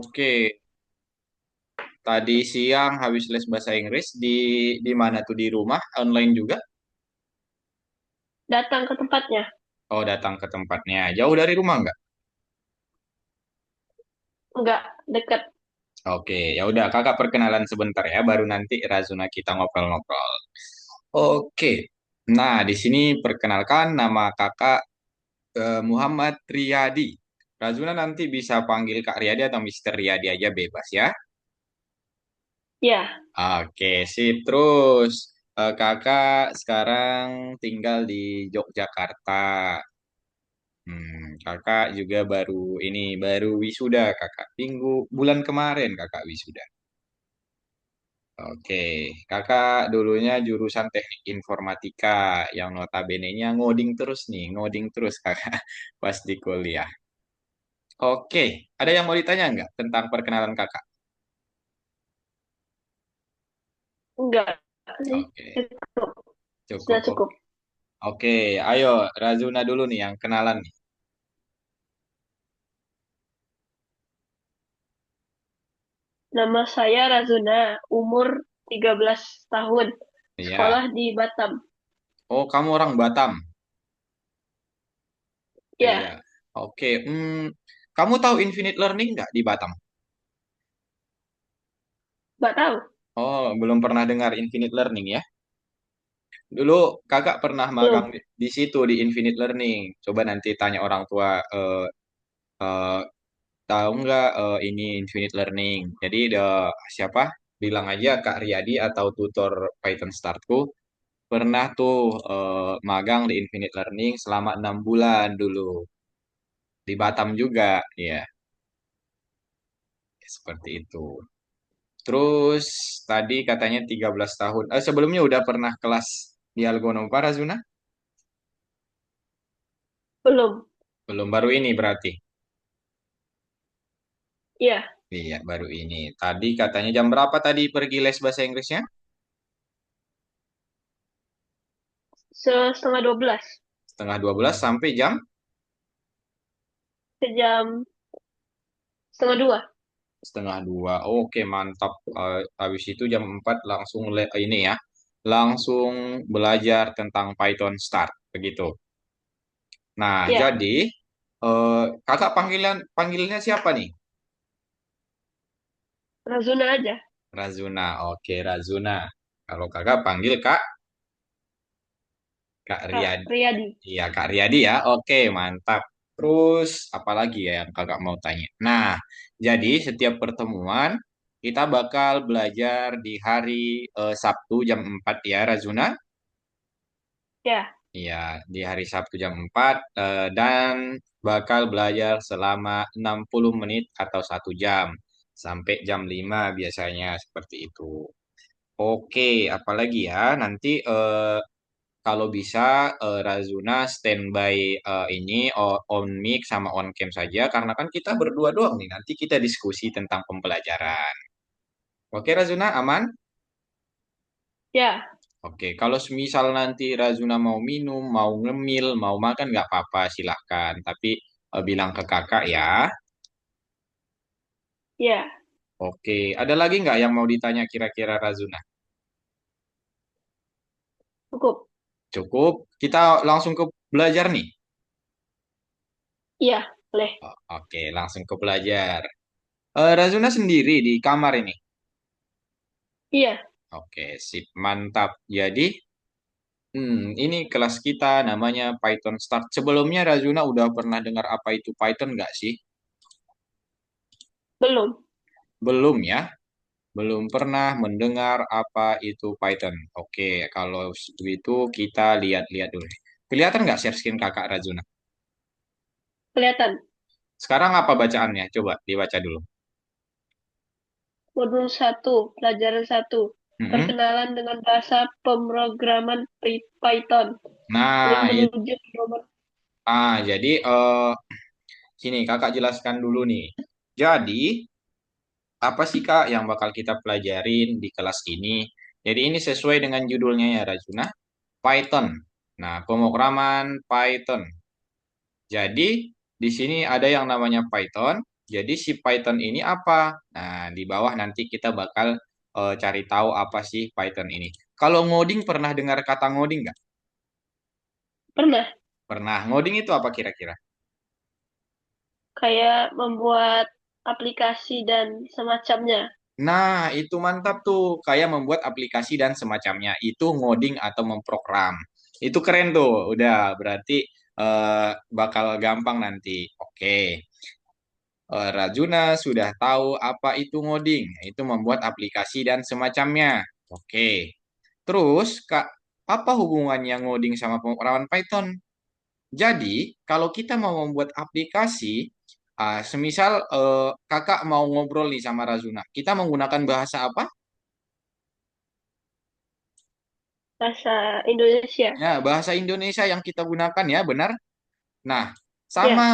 Oke, tadi siang habis les bahasa Inggris di mana tuh di rumah online juga? Datang ke tempatnya. Oh, datang ke tempatnya. Jauh dari rumah nggak? Enggak, dekat. Oke, ya udah kakak perkenalan sebentar ya, baru nanti Razuna kita ngobrol-ngobrol. Oke, nah di sini perkenalkan nama kakak Muhammad Riyadi. Razuna nanti bisa panggil Kak Riyadi atau Mister Riyadi aja bebas ya. Ya, Oke, sip. Terus kakak sekarang tinggal di Yogyakarta. Kakak juga baru wisuda kakak. Bulan kemarin kakak wisuda. Oke, kakak dulunya jurusan teknik informatika yang notabene-nya ngoding terus kakak pas di kuliah. Oke, ada yang mau ditanya nggak tentang perkenalan kakak? enggak sih. Oke, Cukup. cukup. Sudah cukup. Oke, ayo Razuna dulu nih yang kenalan nih. Nama saya Razuna, umur 13 tahun. Iya. Sekolah di Batam. Oh, kamu orang Batam. Iya. Ya, Oke. Kamu tahu Infinite Learning nggak di Batam? nggak tahu. Oh, belum pernah dengar Infinite Learning ya? Dulu kakak pernah magang Belum. di situ di Infinite Learning. Coba nanti tanya orang tua eh, tahu nggak ini Infinite Learning. Jadi siapa? Bilang aja Kak Riyadi atau tutor Python Startku pernah tuh magang di Infinite Learning selama 6 bulan dulu di Batam juga. Ya, seperti itu. Terus tadi katanya 13 tahun. Sebelumnya udah pernah kelas di Algonova, Razuna? Belum. Belum, baru ini berarti. Ya, Iya, baru ini. Tadi katanya jam berapa tadi pergi les bahasa Inggrisnya? setengah 12. Setengah 12 sampai jam Sejam setengah 2. setengah 2. Oke, mantap. Habis itu jam 4 langsung ini ya. Langsung belajar tentang Python Start. Begitu. Nah, Ya, jadi kakak panggilnya siapa nih? Razuna aja. Razuna. Oke, Razuna. Kalau kakak panggil Kak Kak Riyadi. Riyadi. Iya, Kak Riyadi ya. Oke, mantap. Terus, apa lagi ya yang kakak mau tanya? Nah, jadi setiap pertemuan kita bakal belajar di hari Sabtu jam 4 ya, Razuna. Ya, Iya, di hari Sabtu jam 4 dan bakal belajar selama 60 menit atau 1 jam. Sampai jam 5 biasanya seperti itu. Oke, apalagi ya? Nanti kalau bisa Razuna standby ini on mic sama on cam saja karena kan kita berdua doang nih. Nanti kita diskusi tentang pembelajaran. Oke Razuna aman? ya, Oke, kalau semisal nanti Razuna mau minum, mau ngemil, mau makan nggak apa-apa silahkan. Tapi bilang ke kakak ya. ya. Oke, ada lagi nggak yang mau ditanya kira-kira Razuna? Cukup. Cukup, kita langsung ke belajar nih. Iya, boleh. Oke, langsung ke belajar. Razuna sendiri di kamar ini. Iya, Oke, sip, mantap. Jadi, ini kelas kita namanya Python Start. Sebelumnya Razuna udah pernah dengar apa itu Python nggak sih? belum. Belum ya? Belum pernah mendengar apa itu Python. Oke, kalau itu kita lihat-lihat dulu. Kelihatan nggak share screen kakak Razuna? Kelihatan. Sekarang apa bacaannya? Coba dibaca dulu. Modul 1, pelajaran 1. Mm-mm. Perkenalan dengan bahasa pemrograman Python. Link Nah, menuju ke nomor. jadi sini kakak jelaskan dulu nih. Jadi, apa sih Kak yang bakal kita pelajarin di kelas ini? Jadi ini sesuai dengan judulnya ya Rajuna, Python. Nah, pemrograman Python. Jadi di sini ada yang namanya Python. Jadi si Python ini apa? Nah, di bawah nanti kita bakal cari tahu apa sih Python ini. Kalau ngoding pernah dengar kata ngoding nggak? Pernah. Pernah. Ngoding itu apa kira-kira? Kayak membuat aplikasi dan semacamnya. Nah, itu mantap tuh. Kayak membuat aplikasi dan semacamnya. Itu ngoding atau memprogram. Itu keren tuh. Udah, berarti bakal gampang nanti. Oke. Rajuna sudah tahu apa itu ngoding. Itu membuat aplikasi dan semacamnya. Oke. Terus, Kak, apa hubungannya ngoding sama pemrograman Python? Jadi, kalau kita mau membuat aplikasi, semisal kakak mau ngobrol nih sama Razuna, kita menggunakan bahasa apa? Bahasa Indonesia. Ya, bahasa Indonesia yang kita gunakan ya, benar? Nah, Ya, sama.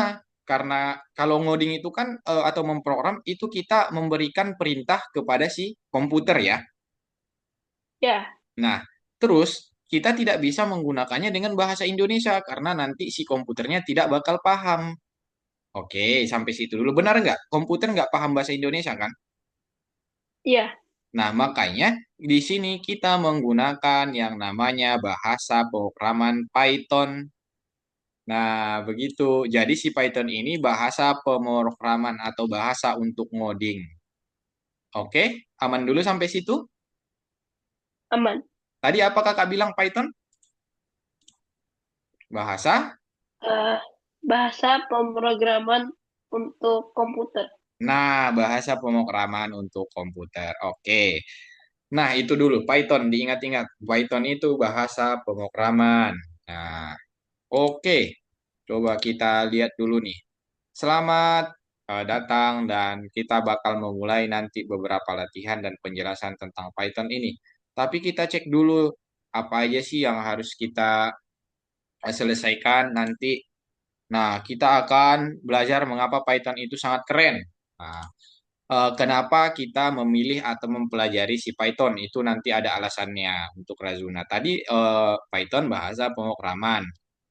Karena kalau ngoding itu kan, atau memprogram, itu kita memberikan perintah kepada si komputer ya. ya, Nah, terus kita tidak bisa menggunakannya dengan bahasa Indonesia, karena nanti si komputernya tidak bakal paham. Oke, sampai situ dulu. Benar nggak? Komputer nggak paham bahasa Indonesia kan? ya. Nah, makanya di sini kita menggunakan yang namanya bahasa pemrograman Python. Nah, begitu. Jadi si Python ini bahasa pemrograman atau bahasa untuk ngoding. Oke, aman dulu sampai situ. Aman. Tadi apa kakak bilang Python? Bahasa? Eh, Bahasa pemrograman untuk komputer. Nah, bahasa pemrograman untuk komputer. Oke. Nah, itu dulu Python. Diingat-ingat. Python itu bahasa pemrograman. Nah, oke. Coba kita lihat dulu nih. Selamat datang dan kita bakal memulai nanti beberapa latihan dan penjelasan tentang Python ini. Tapi kita cek dulu apa aja sih yang harus kita selesaikan nanti. Nah, kita akan belajar mengapa Python itu sangat keren. Nah, kenapa kita memilih atau mempelajari si Python itu nanti ada alasannya untuk Razuna. Tadi Python bahasa pemrograman.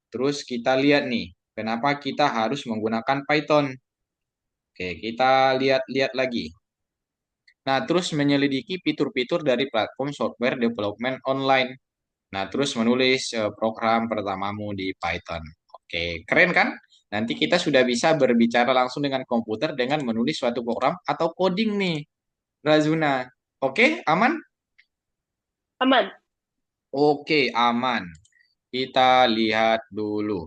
Terus kita lihat nih, kenapa kita harus menggunakan Python. Oke, kita lihat-lihat lagi. Nah, terus menyelidiki fitur-fitur dari platform software development online. Nah, terus menulis program pertamamu di Python. Oke, keren kan? Nanti kita sudah bisa berbicara langsung dengan komputer dengan menulis suatu program atau coding nih, Razuna. Oke, aman? Aman. Oke, aman. Kita lihat dulu.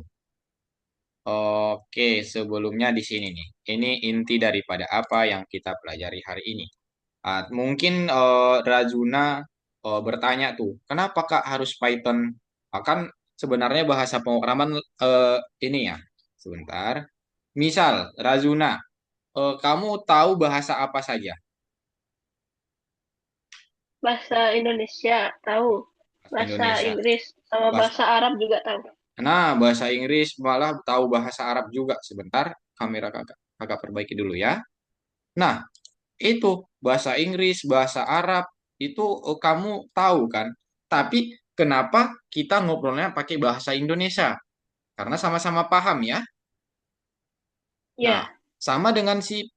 Oke, sebelumnya di sini nih. Ini inti daripada apa yang kita pelajari hari ini. Mungkin Rajuna bertanya tuh, kenapa Kak harus Python? Kan sebenarnya bahasa pemrograman ini ya. Sebentar. Misal, Razuna, kamu tahu bahasa apa saja? Bahasa Indonesia tahu. Bahasa Bahasa Indonesia. Inggris sama Bahasa, bahasa Arab juga tahu. nah, bahasa Inggris malah tahu bahasa Arab juga. Sebentar, kamera kakak perbaiki dulu ya. Nah, itu bahasa Inggris, bahasa Arab itu kamu tahu kan? Tapi kenapa kita ngobrolnya pakai bahasa Indonesia? Karena sama-sama paham ya. Nah, Ya, sama dengan si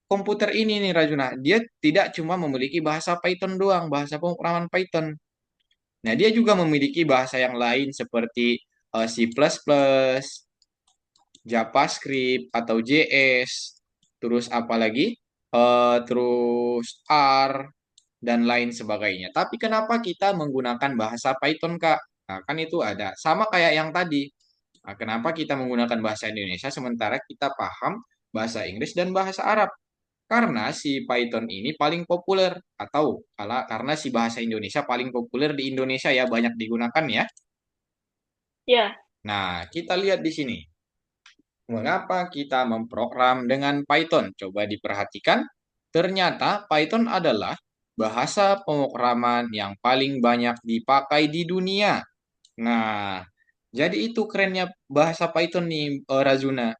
komputer ini nih Rajuna, dia tidak cuma memiliki bahasa Python doang, bahasa pemrograman Python. Nah, dia juga memiliki bahasa yang lain seperti C++, JavaScript atau JS, terus apa lagi? Terus R dan lain sebagainya. Tapi kenapa kita menggunakan bahasa Python, Kak? Nah, kan itu ada. Sama kayak yang tadi. Nah, kenapa kita menggunakan bahasa Indonesia sementara kita paham bahasa Inggris dan bahasa Arab? Karena si Python ini paling populer atau karena si bahasa Indonesia paling populer di Indonesia ya banyak digunakan ya. ya. Nah, kita lihat di sini. Mengapa kita memprogram dengan Python? Coba diperhatikan. Ternyata Python adalah bahasa pemrograman yang paling banyak dipakai di dunia. Nah, jadi itu kerennya bahasa Python nih, Razuna.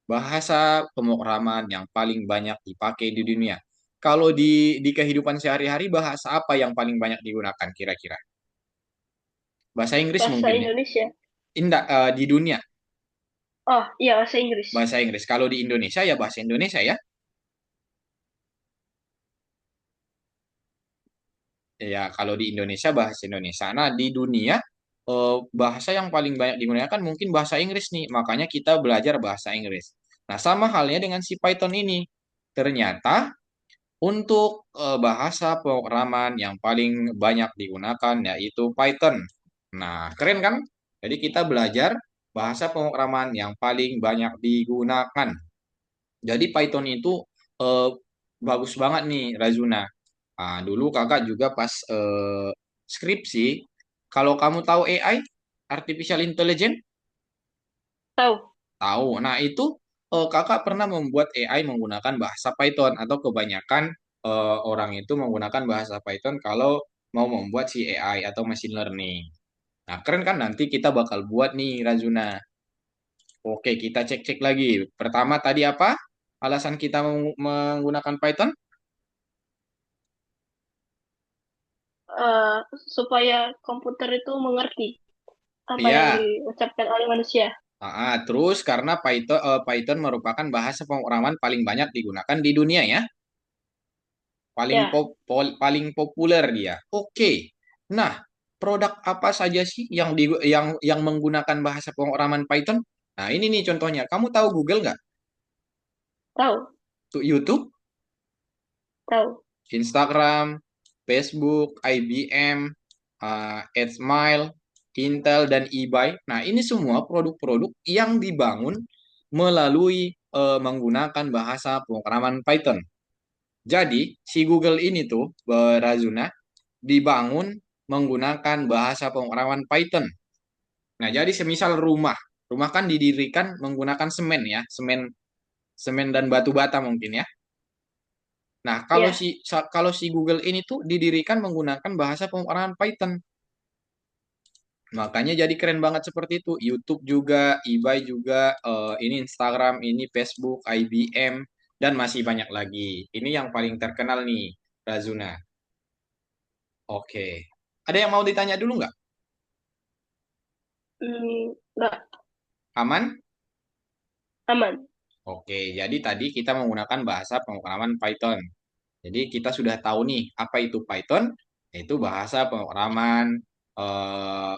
Bahasa pemrograman yang paling banyak dipakai di dunia. Kalau di kehidupan sehari-hari, bahasa apa yang paling banyak digunakan kira-kira? Bahasa Inggris Bahasa mungkin ya. Indonesia. Indah, di dunia. Oh, iya bahasa Inggris. Bahasa Inggris. Kalau di Indonesia ya bahasa Indonesia ya. Ya, kalau di Indonesia bahasa Indonesia. Nah, di dunia bahasa yang paling banyak digunakan mungkin bahasa Inggris nih. Makanya kita belajar bahasa Inggris. Nah, sama halnya dengan si Python ini. Ternyata untuk bahasa pemrograman yang paling banyak digunakan yaitu Python. Nah, keren kan? Jadi kita belajar bahasa pemrograman yang paling banyak digunakan. Jadi Python itu eh, bagus banget nih, Razuna. Ah, dulu kakak juga pas skripsi, kalau kamu tahu AI, Artificial Intelligence, Tahu. tahu. Nah, itu kakak pernah membuat AI menggunakan bahasa Python atau kebanyakan orang itu menggunakan bahasa Python kalau mau membuat si AI atau machine learning. Nah, keren kan nanti kita bakal buat nih, Razuna. Oke, kita cek-cek lagi. Pertama tadi apa? Alasan kita menggunakan Python? Eh, supaya komputer itu mengerti apa yang Iya. diucapkan oleh manusia. Terus karena Python merupakan bahasa pemrograman paling banyak digunakan di dunia ya, Ya, paling populer dia. Oke. Nah, produk apa saja sih yang menggunakan bahasa pemrograman Python? Nah, ini nih contohnya. Kamu tahu Google nggak? tahu, Tuh YouTube, tahu. Instagram, Facebook, IBM, AdSmile, Intel, dan eBay. Nah, ini semua produk-produk yang dibangun melalui menggunakan bahasa pemrograman Python. Jadi, si Google ini tuh, Razuna, dibangun menggunakan bahasa pemrograman Python. Nah, jadi semisal rumah, rumah kan didirikan menggunakan semen ya, semen, semen dan batu bata mungkin ya. Nah, Ya, kalau si Google ini tuh didirikan menggunakan bahasa pemrograman Python. Makanya jadi keren banget seperti itu. YouTube juga, eBay juga, ini Instagram, ini Facebook, IBM, dan masih banyak lagi. Ini yang paling terkenal nih, Razuna. Oke. Ada yang mau ditanya dulu nggak? nggak Aman? aman. Oke, jadi tadi kita menggunakan bahasa pemrograman Python. Jadi kita sudah tahu nih apa itu Python, yaitu bahasa pemrograman eh,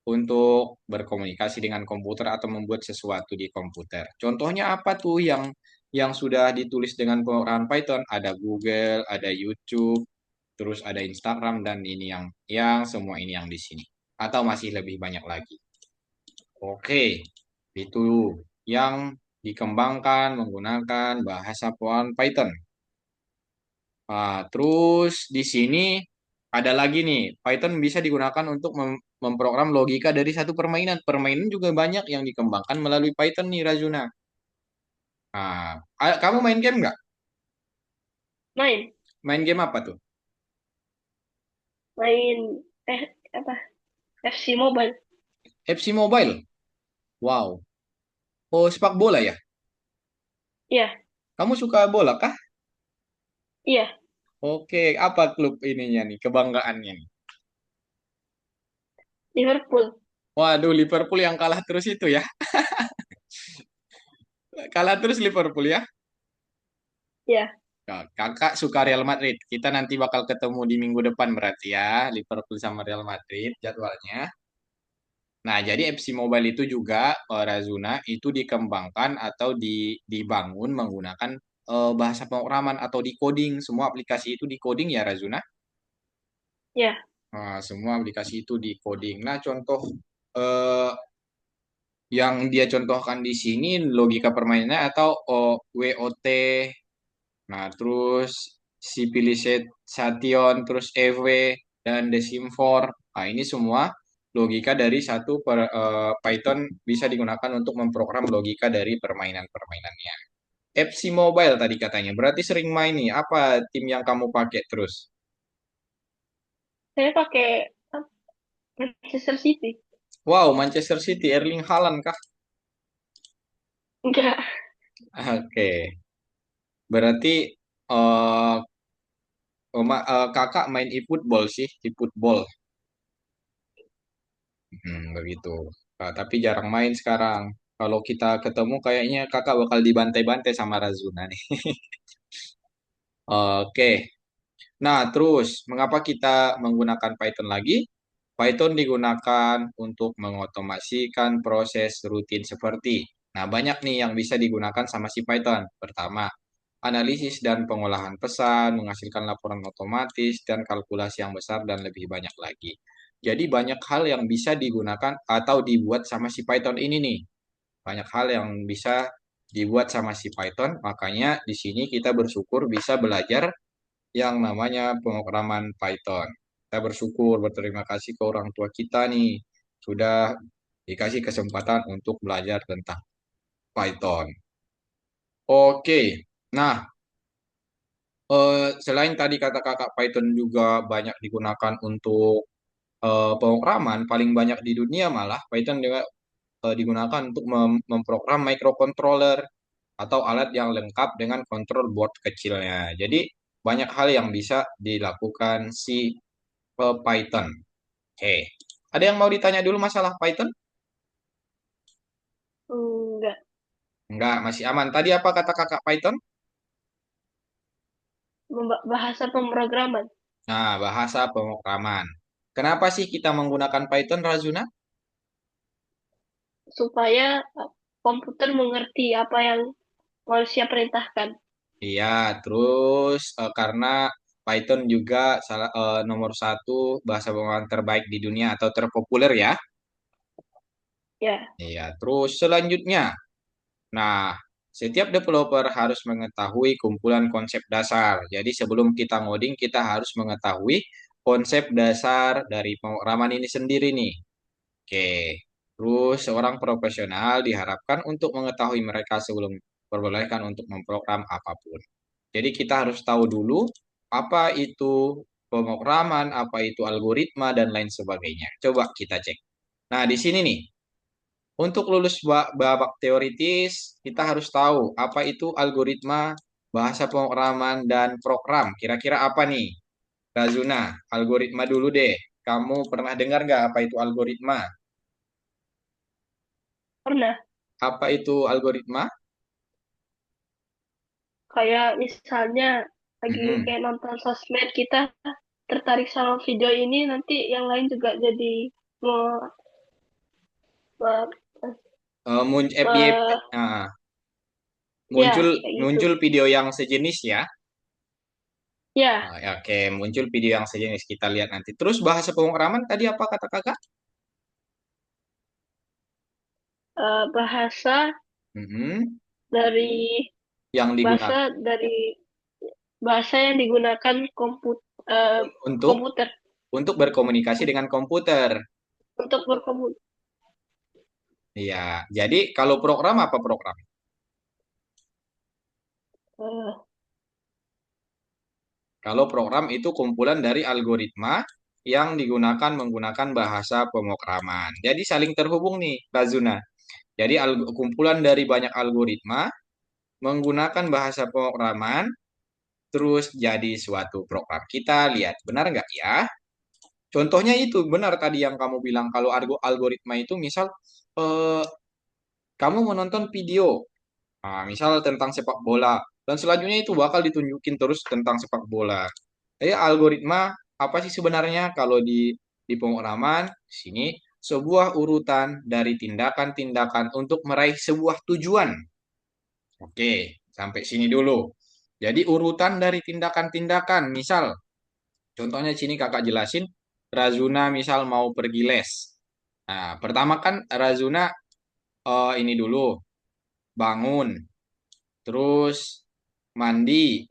untuk berkomunikasi dengan komputer atau membuat sesuatu di komputer. Contohnya apa tuh yang sudah ditulis dengan pemrograman Python? Ada Google, ada YouTube, terus ada Instagram dan ini yang semua ini yang di sini. Atau masih lebih banyak lagi. Oke, itu yang dikembangkan menggunakan bahasa Python. Terus di sini ada lagi nih, Python bisa digunakan untuk memprogram logika dari satu permainan. Permainan juga banyak yang dikembangkan melalui Python nih, Razuna. Kamu main game nggak? Main, Main game apa tuh? main, eh, apa, FC Mobile. FC Mobile. Wow. Oh, sepak bola ya? Iya, Kamu suka bola kah? iya, Oke, apa klub ininya nih, kebanggaannya nih? Liverpool. Waduh, Liverpool yang kalah terus itu ya. Kalah terus Liverpool ya. Ya, Kakak suka Real Madrid. Kita nanti bakal ketemu di minggu depan berarti ya, Liverpool sama Real Madrid jadwalnya. Nah, jadi FC Mobile itu juga Razuna itu dikembangkan atau dibangun menggunakan bahasa pemrograman atau decoding. Semua aplikasi itu decoding ya Razuna. ya, Nah, semua aplikasi itu decoding. Nah, contoh eh, yang dia contohkan di sini logika permainannya atau WOT. Nah, terus Civilization, terus EV dan Decim4. Nah, ini semua logika dari Python bisa digunakan untuk memprogram logika dari permainan-permainannya. FC Mobile tadi katanya, berarti sering main nih. Apa tim yang kamu pakai terus? saya pakai Manchester City. Wow, Manchester City, Erling Haaland kah? Enggak, Oke, berarti eh, kakak main e-football sih, e-football. Begitu. Tapi jarang main sekarang. Kalau kita ketemu kayaknya kakak bakal dibantai-bantai sama Razuna nih. Oke. Nah, terus mengapa kita menggunakan Python lagi? Python digunakan untuk mengotomasikan proses rutin seperti. Nah, banyak nih yang bisa digunakan sama si Python. Pertama, analisis dan pengolahan pesan, menghasilkan laporan otomatis, dan kalkulasi yang besar dan lebih banyak lagi. Jadi banyak hal yang bisa digunakan atau dibuat sama si Python ini nih. Banyak hal yang bisa dibuat sama si Python, makanya di sini kita bersyukur bisa belajar yang namanya pemrograman Python. Kita bersyukur, berterima kasih ke orang tua kita nih, sudah dikasih kesempatan untuk belajar tentang Python. Oke, nah selain tadi kata kakak Python juga banyak digunakan untuk pemrograman, paling banyak di dunia malah Python juga digunakan untuk memprogram microcontroller atau alat yang lengkap dengan kontrol board kecilnya. Jadi banyak hal yang bisa dilakukan si Python. Oke. Ada yang mau ditanya dulu masalah Python? Enggak. Enggak, masih aman. Tadi apa kata kakak Python? Bahasa pemrograman. Nah, bahasa pemrograman. Kenapa sih kita menggunakan Python, Razuna? Supaya komputer mengerti apa yang manusia perintahkan. Iya, terus karena Python juga nomor satu bahasa pemrograman terbaik di dunia atau terpopuler ya. Ya, Iya, terus selanjutnya. Nah, setiap developer harus mengetahui kumpulan konsep dasar. Jadi sebelum kita ngoding, kita harus mengetahui konsep dasar dari pemrograman ini sendiri nih. Oke. Terus seorang profesional diharapkan untuk mengetahui mereka sebelum diperbolehkan untuk memprogram apapun. Jadi kita harus tahu dulu apa itu pemrograman, apa itu algoritma, dan lain sebagainya. Coba kita cek. Nah, di sini nih, untuk lulus babak teoritis, kita harus tahu apa itu algoritma, bahasa pemrograman, dan program. Kira-kira apa nih? Razuna, algoritma dulu deh. Kamu pernah dengar nggak apa itu algoritma? pernah. Apa itu algoritma? Kayak misalnya lagi Mm-mm. kayak nonton sosmed, kita tertarik sama video ini, nanti yang lain juga jadi mau me- Eh, mun- FYP, me- ah, ya muncul kayak gitu. muncul video yang sejenis ya. Ya, Ya, oke, muncul video yang sejenis kita lihat nanti. Terus bahasa pemrograman tadi apa kata kakak? bahasa Mm-mm. dari Yang bahasa digunakan dari bahasa yang digunakan untuk komputer untuk berkomunikasi dengan komputer. untuk berkomunikasi. Iya, jadi kalau program apa program? Kalau program itu kumpulan dari algoritma yang digunakan menggunakan bahasa pemrograman. Jadi saling terhubung nih, Razuna. Jadi kumpulan dari banyak algoritma menggunakan bahasa pemrograman terus jadi suatu program. Kita lihat benar nggak ya? Contohnya itu benar tadi yang kamu bilang kalau algoritma itu misal eh, kamu menonton video, misal tentang sepak bola dan selanjutnya itu bakal ditunjukin terus tentang sepak bola. Jadi algoritma apa sih sebenarnya kalau di pemrograman sini sebuah urutan dari tindakan-tindakan untuk meraih sebuah tujuan. Oke, sampai sini dulu. Jadi urutan dari tindakan-tindakan, misal contohnya sini kakak jelasin, Razuna misal mau pergi les. Nah, pertama kan Razuna ini dulu, bangun, terus mandi,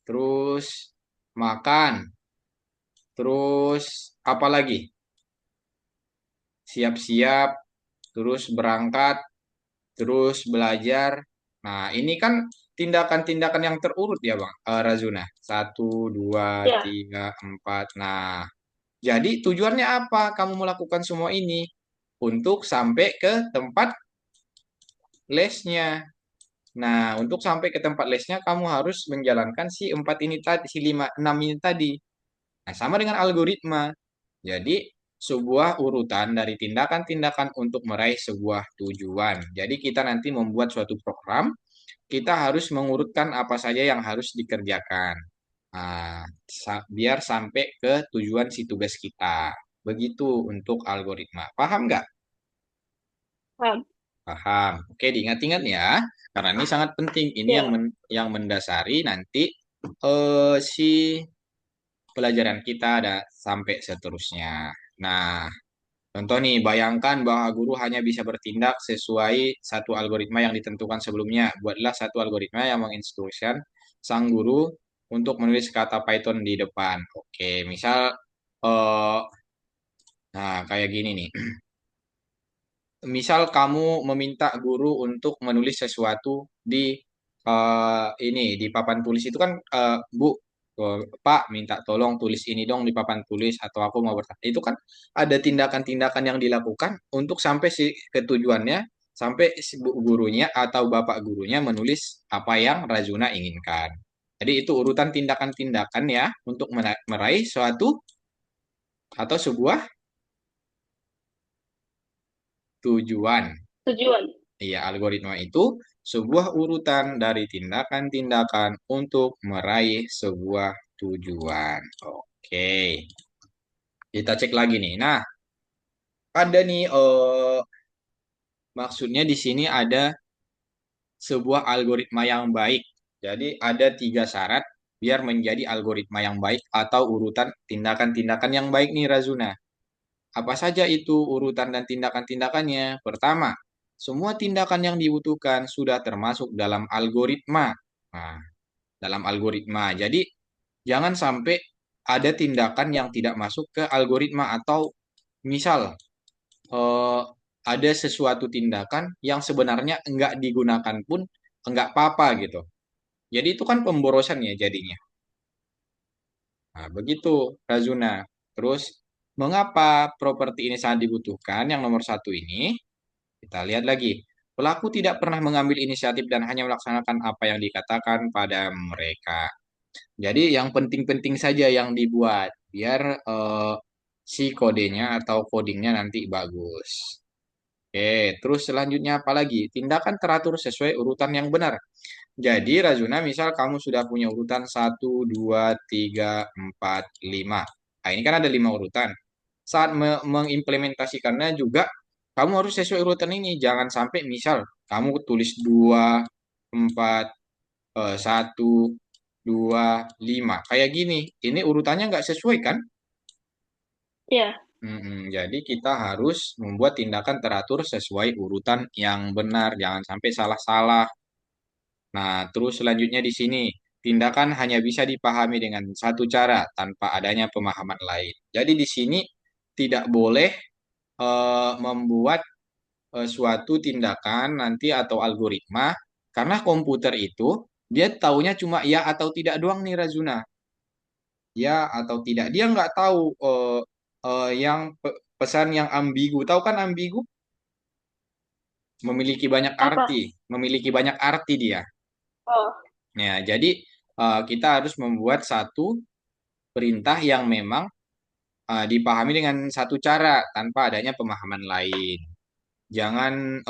terus makan, terus apa lagi? Siap-siap, terus berangkat, terus belajar. Nah, ini kan tindakan-tindakan yang terurut ya, Bang, Razuna. Satu, dua, Ya, tiga, empat. Nah, jadi tujuannya apa kamu melakukan semua ini? Untuk sampai ke tempat lesnya. Nah, untuk sampai ke tempat lesnya, kamu harus menjalankan si empat ini tadi, si lima, enam ini tadi. Nah, sama dengan algoritma. Jadi, sebuah urutan dari tindakan-tindakan untuk meraih sebuah tujuan. Jadi kita nanti membuat suatu program, kita harus mengurutkan apa saja yang harus dikerjakan. Nah, biar sampai ke tujuan si tugas kita. Begitu untuk algoritma. Paham nggak? Paham? Paham. Oke, diingat-ingat ya. Karena ini sangat penting. Ini yang Ya, yang mendasari nanti si pelajaran kita ada sampai seterusnya. Nah, contoh nih, bayangkan bahwa guru hanya bisa bertindak sesuai satu algoritma yang ditentukan sebelumnya. Buatlah satu algoritma yang menginstruksikan sang guru untuk menulis kata Python di depan. Oke, misal, eh, nah kayak gini nih. Misal kamu meminta guru untuk menulis sesuatu di ini di papan tulis itu kan, Bu, Pak minta tolong tulis ini dong di papan tulis atau aku mau bertanya. Itu kan ada tindakan-tindakan yang dilakukan untuk sampai si ketujuannya, sampai si gurunya atau bapak gurunya menulis apa yang Razuna inginkan. Jadi itu urutan tindakan-tindakan ya untuk meraih suatu atau sebuah tujuan. tujuan. Iya, algoritma itu sebuah urutan dari tindakan-tindakan untuk meraih sebuah tujuan. Oke, kita cek lagi nih. Nah, ada nih, maksudnya di sini ada sebuah algoritma yang baik. Jadi ada tiga syarat biar menjadi algoritma yang baik atau urutan tindakan-tindakan yang baik nih Razuna. Apa saja itu urutan dan tindakan-tindakannya? Pertama, semua tindakan yang dibutuhkan sudah termasuk dalam algoritma. Nah, dalam algoritma. Jadi, jangan sampai ada tindakan yang tidak masuk ke algoritma atau misal eh, ada sesuatu tindakan yang sebenarnya enggak digunakan pun enggak apa-apa gitu. Jadi itu kan pemborosan ya jadinya. Nah, begitu Razuna. Terus, mengapa properti ini sangat dibutuhkan? Yang nomor satu ini, kita lihat lagi. Pelaku tidak pernah mengambil inisiatif dan hanya melaksanakan apa yang dikatakan pada mereka. Jadi yang penting-penting saja yang dibuat, biar si kodenya atau codingnya nanti bagus. Oke, terus selanjutnya apa lagi? Tindakan teratur sesuai urutan yang benar. Jadi Razuna, misal kamu sudah punya urutan satu, 2, 3, 4, 5. Nah, ini kan ada 5 urutan. Saat mengimplementasikannya juga, kamu harus sesuai urutan ini. Jangan sampai misal kamu tulis 2, 4, 1, 2, 5. Kayak gini. Ini urutannya nggak sesuai kan? Ya, Jadi kita harus membuat tindakan teratur sesuai urutan yang benar. Jangan sampai salah-salah. Nah, terus selanjutnya di sini, tindakan hanya bisa dipahami dengan satu cara tanpa adanya pemahaman lain. Jadi di sini tidak boleh membuat suatu tindakan nanti atau algoritma karena komputer itu dia taunya cuma ya atau tidak doang nih Razuna. Ya atau tidak. Dia nggak tahu yang pesan yang ambigu. Tahu kan ambigu? Memiliki banyak apa? arti, memiliki banyak arti dia. Oh, Ya, jadi kita harus membuat satu perintah yang memang dipahami dengan satu cara tanpa adanya pemahaman lain. Jangan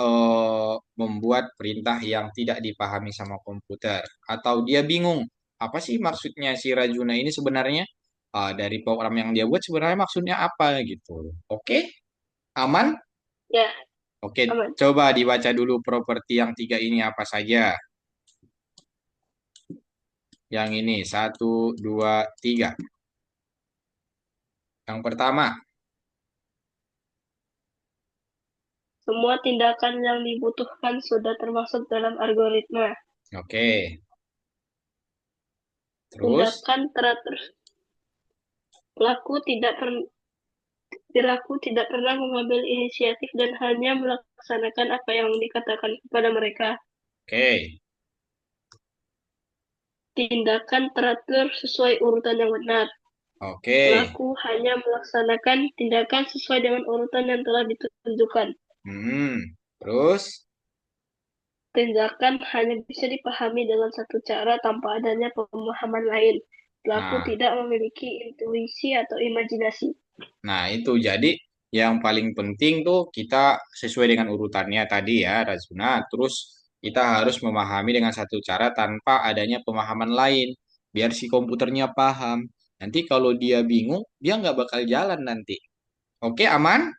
membuat perintah yang tidak dipahami sama komputer atau dia bingung apa sih maksudnya si Rajuna ini sebenarnya. Dari program yang dia buat sebenarnya maksudnya apa gitu. Oke, aman? ya, Oke, aman. coba dibaca dulu properti yang tiga ini apa saja. Yang ini satu, dua, tiga. Yang pertama, Semua tindakan yang dibutuhkan sudah termasuk dalam algoritma. oke. Terus, Tindakan teratur. Pelaku tidak per, Perilaku tidak pernah mengambil inisiatif dan hanya melaksanakan apa yang dikatakan kepada mereka. oke. Tindakan teratur sesuai urutan yang benar. Oke. Pelaku hanya melaksanakan tindakan sesuai dengan urutan yang telah ditunjukkan. Terus, Tindakan hanya bisa dipahami dengan satu cara tanpa adanya pemahaman lain. Pelaku nah, tidak memiliki intuisi atau imajinasi. Nah, itu jadi yang paling penting tuh kita sesuai dengan urutannya tadi ya, Razuna. Terus kita harus memahami dengan satu cara tanpa adanya pemahaman lain, biar si komputernya paham. Nanti kalau dia bingung, dia nggak bakal jalan nanti. Oke, aman?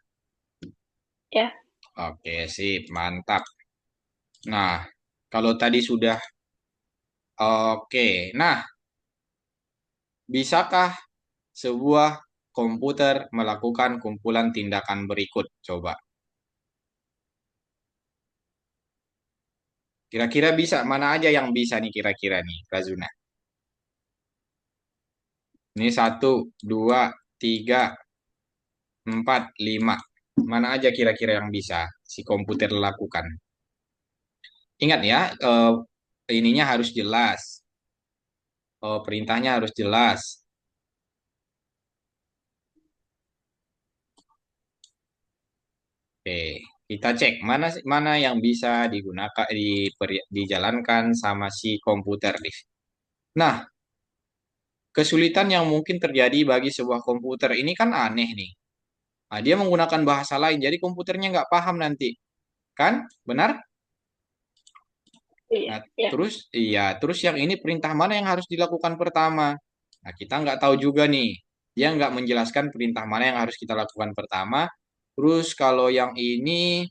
Ya, Oke, sip, mantap. Nah, kalau tadi sudah oke. Nah, bisakah sebuah komputer melakukan kumpulan tindakan berikut? Coba. Kira-kira bisa, mana aja yang bisa nih kira-kira nih, Razuna? Ini satu, dua, tiga, empat, lima. Mana aja kira-kira yang bisa si komputer lakukan? Ingat ya, ininya harus jelas. Perintahnya harus jelas. Oke, kita cek mana mana yang bisa digunakan dijalankan sama si komputer nih. Nah, kesulitan yang mungkin terjadi bagi sebuah komputer ini kan aneh nih. Nah, dia menggunakan bahasa lain, jadi komputernya nggak paham nanti, kan? Benar? iya, Nah, ya, terus yang ini perintah mana yang harus dilakukan pertama? Nah, kita nggak tahu juga nih. Dia nggak menjelaskan perintah mana yang harus kita lakukan pertama. Terus kalau yang ini,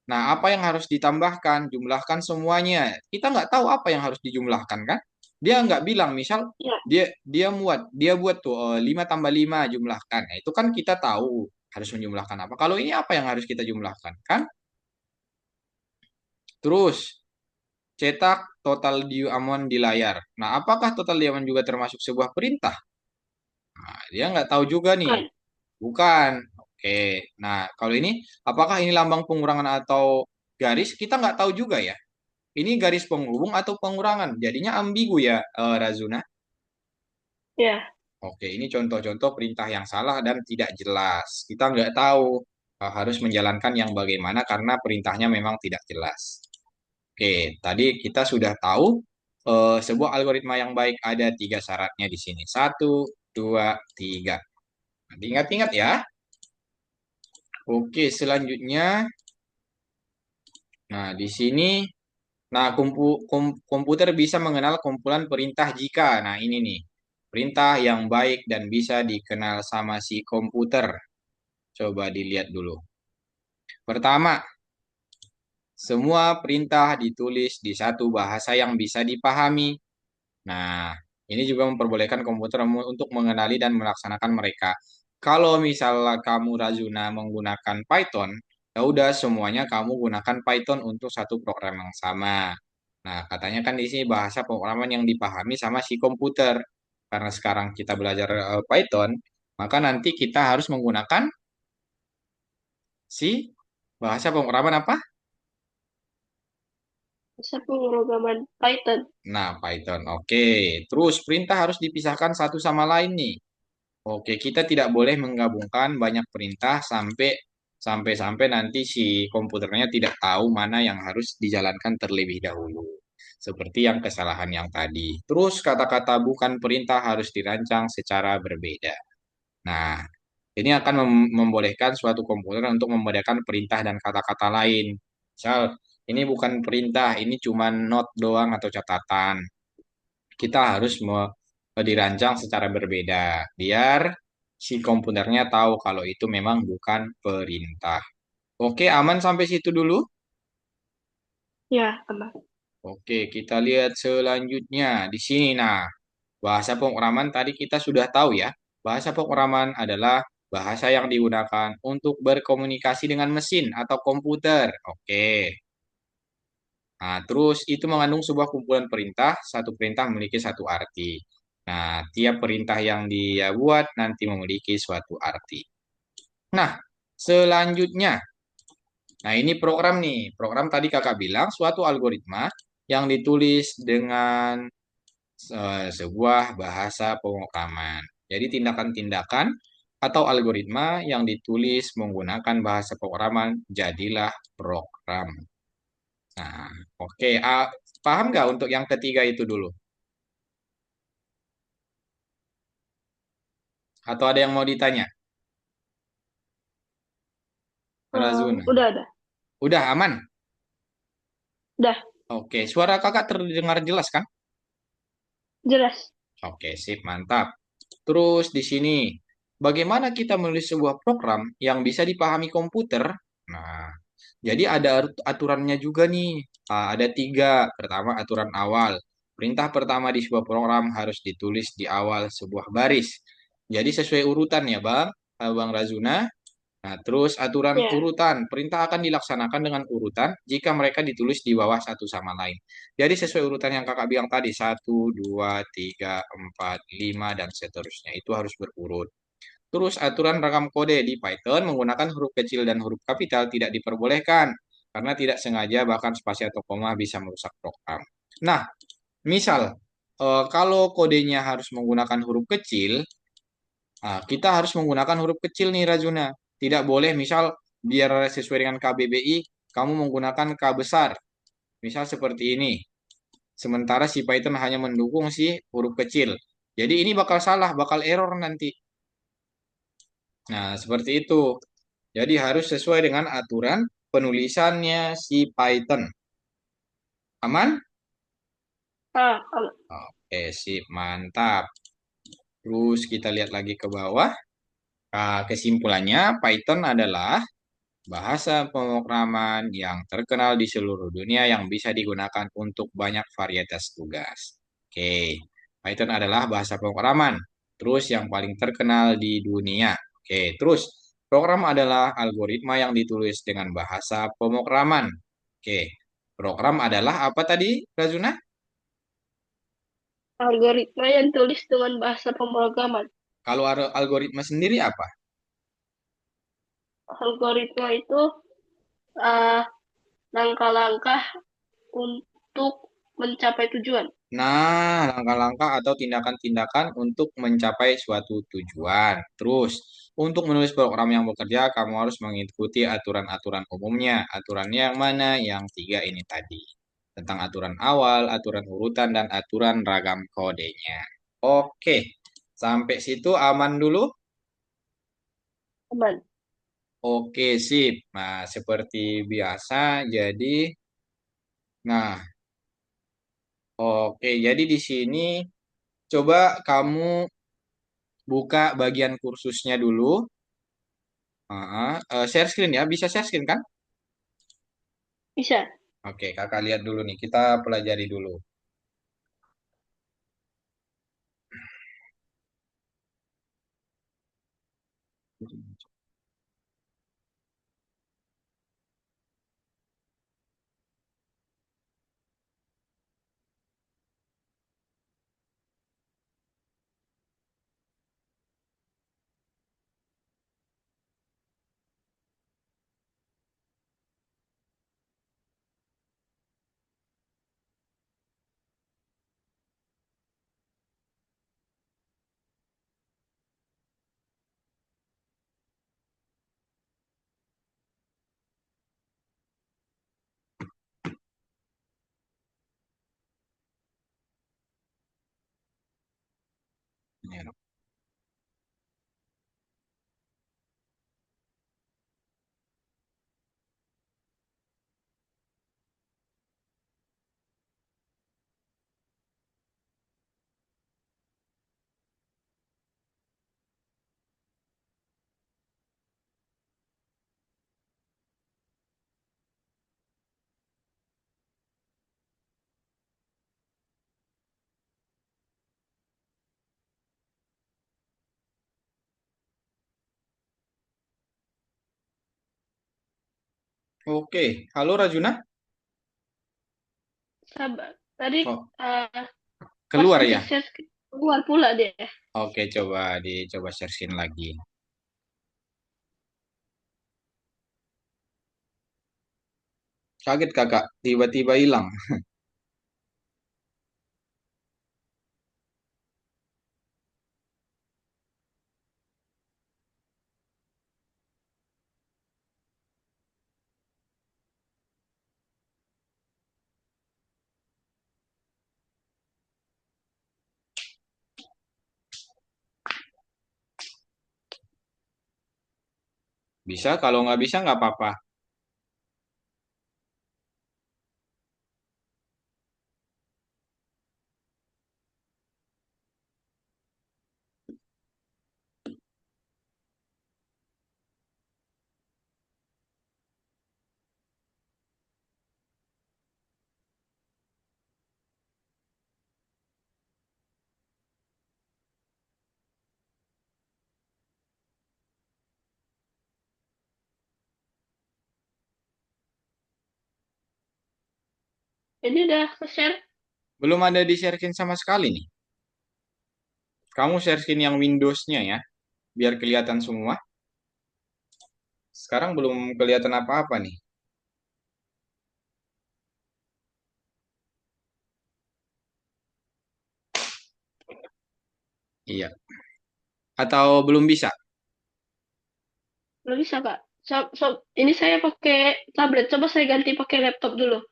nah apa yang harus ditambahkan? Jumlahkan semuanya. Kita nggak tahu apa yang harus dijumlahkan kan? Dia nggak bilang, misal ya, dia buat tuh 5 tambah 5 jumlahkan. Nah, itu kan kita tahu harus menjumlahkan apa. Kalau ini apa yang harus kita jumlahkan kan? Terus cetak total diamond di layar. Nah, apakah total diamond juga termasuk sebuah perintah? Nah, dia nggak tahu juga nih. bukan. Bukan. Oke. Nah, kalau ini, apakah ini lambang pengurangan atau garis? Kita nggak tahu juga ya. Ini garis penghubung atau pengurangan. Jadinya ambigu ya, Razuna. Ya, Oke, ini contoh-contoh perintah yang salah dan tidak jelas. Kita nggak tahu harus menjalankan yang bagaimana karena perintahnya memang tidak jelas. Oke, tadi kita sudah tahu sebuah algoritma yang baik ada tiga syaratnya di sini. Satu, dua, tiga. Nanti ingat-ingat ya. Oke, selanjutnya, nah di sini, nah komputer bisa mengenal kumpulan perintah jika, nah ini nih, perintah yang baik dan bisa dikenal sama si komputer. Coba dilihat dulu. Pertama, semua perintah ditulis di satu bahasa yang bisa dipahami. Nah, ini juga memperbolehkan komputer untuk mengenali dan melaksanakan mereka. Kalau misalnya kamu Razuna menggunakan Python, ya udah semuanya kamu gunakan Python untuk satu program yang sama. Nah, katanya kan di sini bahasa pemrograman yang dipahami sama si komputer. Karena sekarang kita belajar Python, maka nanti kita harus menggunakan si bahasa pemrograman apa? bisa pemrograman Python. Nah, Python. Oke. Terus perintah harus dipisahkan satu sama lain nih. Oke, kita tidak boleh menggabungkan banyak perintah sampai nanti si komputernya tidak tahu mana yang harus dijalankan terlebih dahulu. Seperti yang kesalahan yang tadi. Terus kata-kata bukan perintah harus dirancang secara berbeda. Nah, ini akan membolehkan suatu komputer untuk membedakan perintah dan kata-kata lain. Misal, ini bukan perintah, ini cuma not doang atau catatan. Kita harus dirancang secara berbeda biar si komputernya tahu kalau itu memang bukan perintah. Oke, aman sampai situ dulu. Ya, aman. Oke, kita lihat selanjutnya di sini. Nah, bahasa pemrograman tadi kita sudah tahu ya. Bahasa pemrograman adalah bahasa yang digunakan untuk berkomunikasi dengan mesin atau komputer. Oke. Nah, terus itu mengandung sebuah kumpulan perintah, satu perintah memiliki satu arti. Nah, tiap perintah yang dia buat nanti memiliki suatu arti. Nah, selanjutnya, nah ini program nih. Program tadi kakak bilang suatu algoritma yang ditulis dengan sebuah bahasa pemrograman. Jadi tindakan-tindakan atau algoritma yang ditulis menggunakan bahasa pemrograman jadilah program. Nah, oke. Paham nggak untuk yang ketiga itu dulu? Atau ada yang mau ditanya? Razuna? Udah ada. Udah aman? Udah, Oke, suara kakak terdengar jelas kan? jelas. Oke, sip, mantap. Terus di sini, bagaimana kita menulis sebuah program yang bisa dipahami komputer? Nah, jadi ada aturannya juga nih. Ada tiga. Pertama, aturan awal. Perintah pertama di sebuah program harus ditulis di awal sebuah baris. Jadi sesuai urutan ya, Bang Razuna. Nah, terus aturan Ya, urutan. Perintah akan dilaksanakan dengan urutan jika mereka ditulis di bawah satu sama lain. Jadi sesuai urutan yang kakak bilang tadi, satu, 2, 3, 4, 5, dan seterusnya. Itu harus berurut. Terus aturan ragam kode di Python menggunakan huruf kecil dan huruf kapital tidak diperbolehkan karena tidak sengaja bahkan spasi atau koma bisa merusak program. Nah, misal kalau kodenya harus menggunakan huruf kecil, kita harus menggunakan huruf kecil nih Rajuna. Tidak boleh misal biar sesuai dengan KBBI, kamu menggunakan K besar. Misal seperti ini. Sementara si Python hanya mendukung si huruf kecil. Jadi ini bakal salah, bakal error nanti. Nah, seperti itu. Jadi harus sesuai dengan aturan penulisannya si Python. Aman? aman. Oke, sip, mantap. Terus kita lihat lagi ke bawah. Kesimpulannya, Python adalah bahasa pemrograman yang terkenal di seluruh dunia yang bisa digunakan untuk banyak varietas tugas. Oke, Python adalah bahasa pemrograman. Terus yang paling terkenal di dunia. Oke, terus program adalah algoritma yang ditulis dengan bahasa pemrograman. Oke, program adalah apa tadi, Razuna? Algoritma yang tulis dengan bahasa pemrograman. Kalau algoritma sendiri apa? Algoritma itu uh, langkah-langkah untuk mencapai tujuan. Nah, langkah-langkah atau tindakan-tindakan untuk mencapai suatu tujuan. Terus, untuk menulis program yang bekerja, kamu harus mengikuti aturan-aturan umumnya. Aturannya yang mana? Yang tiga ini tadi. Tentang aturan awal, aturan urutan, dan aturan ragam kodenya. Oke, sampai situ aman dulu? Aman. Oke, sip. Nah, seperti biasa, jadi, nah, oke, jadi di sini coba kamu buka bagian kursusnya dulu. Share screen ya, bisa share screen kan? Bisa. Oke, kakak lihat dulu nih, kita pelajari dulu. Ya. Oke, halo Rajuna. Sabar. Tadi Oh, uh, pas keluar ya? pencet share keluar pula dia. Oke, coba dicoba share screen lagi. Kaget kakak, tiba-tiba hilang. Bisa, kalau nggak bisa nggak apa-apa. Ini udah ke-share. Belum ada di sharein sama sekali nih. Kamu sharein yang Windows-nya ya, biar kelihatan semua. Sekarang belum kelihatan apa-apa nih. Iya. Atau belum bisa? Belum bisa, Kak. Ini saya pakai tablet. Coba saya ganti pakai laptop dulu.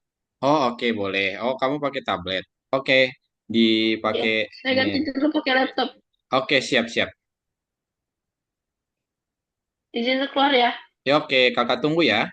Oh, oke, boleh. Oh, kamu pakai tablet. Oke, Ya, dipakai saya ini. ganti dulu pakai laptop. Oke, siap-siap. Izin keluar ya. Ya, oke, kakak tunggu ya.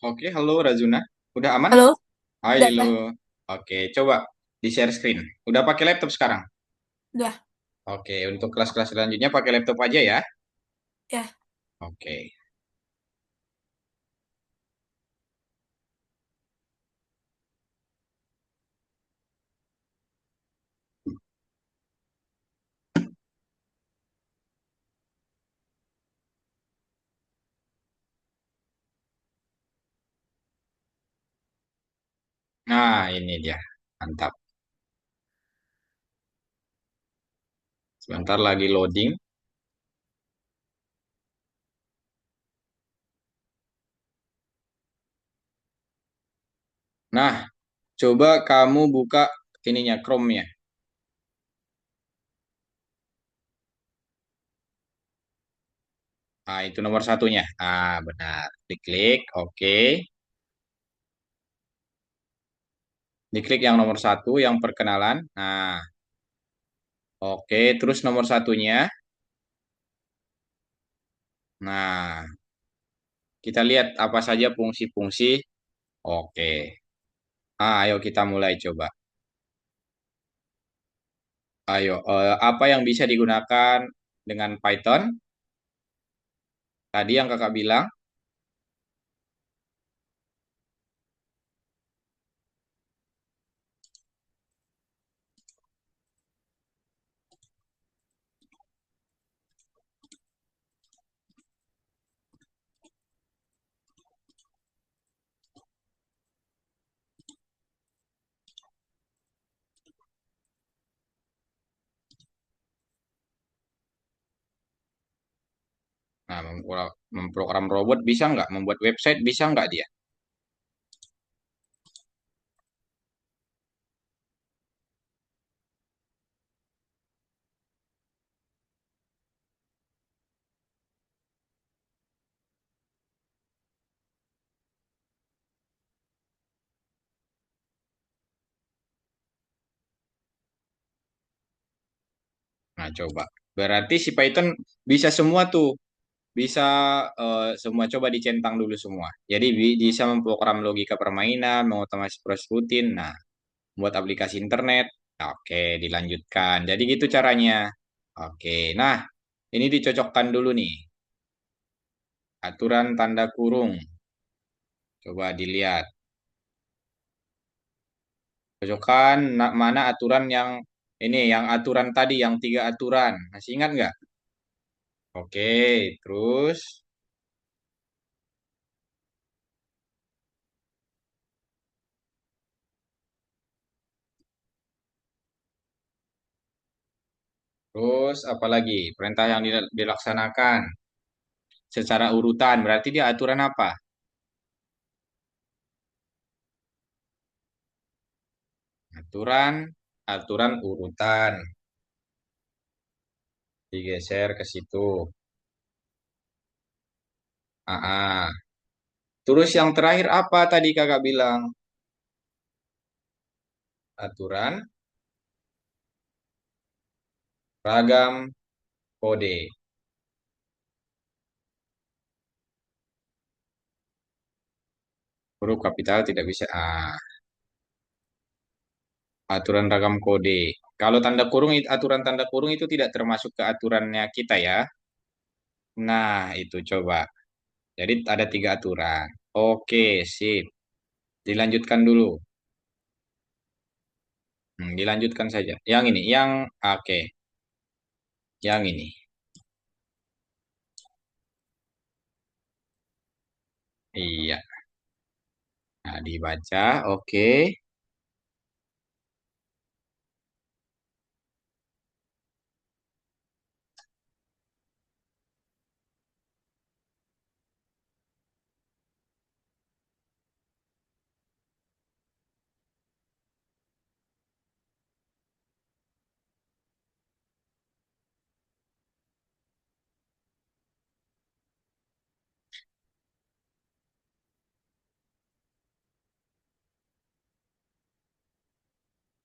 Oke, halo Razuna. Udah aman? Halo, Hai Lilo. udah, Oke, coba di share screen. Udah pakai laptop sekarang? udah, Oke, untuk kelas-kelas selanjutnya pakai laptop aja ya. ya. Oke. Nah, ini dia. Mantap. Sebentar lagi loading. Nah, coba kamu buka ininya Chrome-nya. Nah, itu nomor satunya. Ah, benar. Diklik, oke. Diklik yang nomor satu, yang perkenalan. Nah, oke. Terus nomor satunya. Nah, kita lihat apa saja fungsi-fungsi. Oke. Ayo kita mulai coba. Ayo, apa yang bisa digunakan dengan Python? Tadi yang kakak bilang. Nah, memprogram robot bisa nggak? Membuat website bisa nggak dia? Nah, coba. Berarti si Python bisa semua tuh. Bisa semua, coba dicentang dulu semua. Jadi bisa memprogram logika permainan, mengotomasi proses rutin. Nah, buat aplikasi internet. Oke, dilanjutkan. Jadi gitu caranya. Oke, nah ini dicocokkan dulu nih. Aturan tanda kurung. Coba dilihat. Cocokkan mana aturan yang ini, yang aturan tadi, yang tiga aturan. Masih ingat nggak? Oke, terus terus apa lagi? Perintah yang dilaksanakan secara urutan. Berarti dia aturan apa? Aturan, aturan urutan. Digeser ke situ. Ah, ah. Terus yang terakhir apa tadi kakak bilang? Aturan ragam kode. Huruf kapital tidak bisa. Ah, aturan ragam kode. Kalau tanda kurung, aturan tanda kurung itu tidak termasuk ke aturannya kita ya. Nah, itu coba. Jadi ada tiga aturan. Oke, sip. Dilanjutkan dulu. Dilanjutkan saja. Yang ini, yang oke, yang ini. Iya. Nah, dibaca. Oke.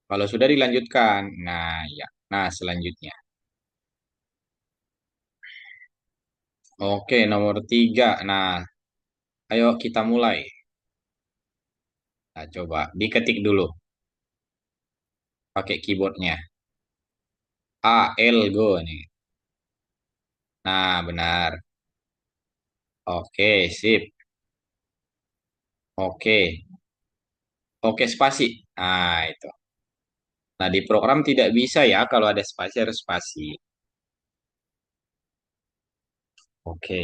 Kalau sudah dilanjutkan. Nah, ya. Nah, selanjutnya. Oke, nomor tiga. Nah, ayo kita mulai. Nah, coba diketik dulu pakai keyboardnya. A, L, go nih. Nah, benar. Oke, sip. Oke. Oke, spasi. Nah, itu. Nah, di program tidak bisa ya kalau ada spasi, harus spasi. Oke.